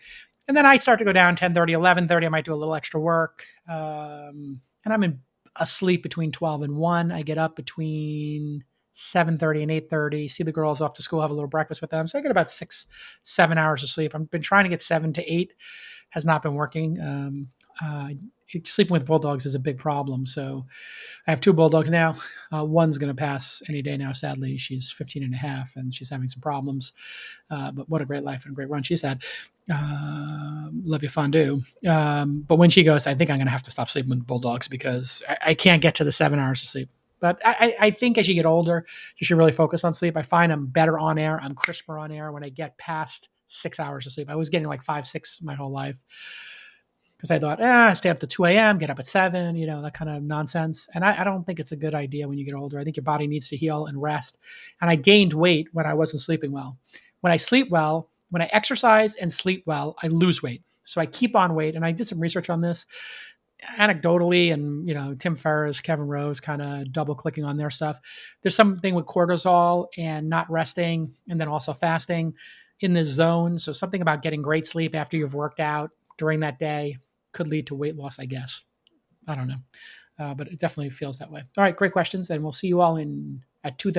Speaker 1: And then I start to go down 10:30, 11:30. I might do a little extra work. And I'm asleep between 12 and 1. I get up between 7:30 and 8:30, see the girls off to school, have a little breakfast with them. So I get about 6, 7 hours of sleep. I've been trying to get 7 to 8, has not been working. Sleeping with bulldogs is a big problem. So I have 2 bulldogs now. One's going to pass any day now. Sadly, she's 15 and a half and she's having some problems. But what a great life and a great run she's had. Love you fondue. But when she goes, I think I'm going to have to stop sleeping with bulldogs because I can't get to the 7 hours of sleep. But I think as you get older, you should really focus on sleep. I find I'm better on air. I'm crisper on air when I get past 6 hours of sleep. I was getting like 5, 6 my whole life. Because I thought, I stay up to 2 a.m., get up at 7, that kind of nonsense. And I don't think it's a good idea when you get older. I think your body needs to heal and rest. And I gained weight when I wasn't sleeping well. When I sleep well, when I exercise and sleep well, I lose weight. So I keep on weight. And I did some research on this anecdotally, and Tim Ferriss, Kevin Rose kind of double clicking on their stuff. There's something with cortisol and not resting and then also fasting in this zone. So something about getting great sleep after you've worked out during that day could lead to weight loss, I guess. I don't know. But it definitely feels that way. All right, great questions. And we'll see you all at 2:30.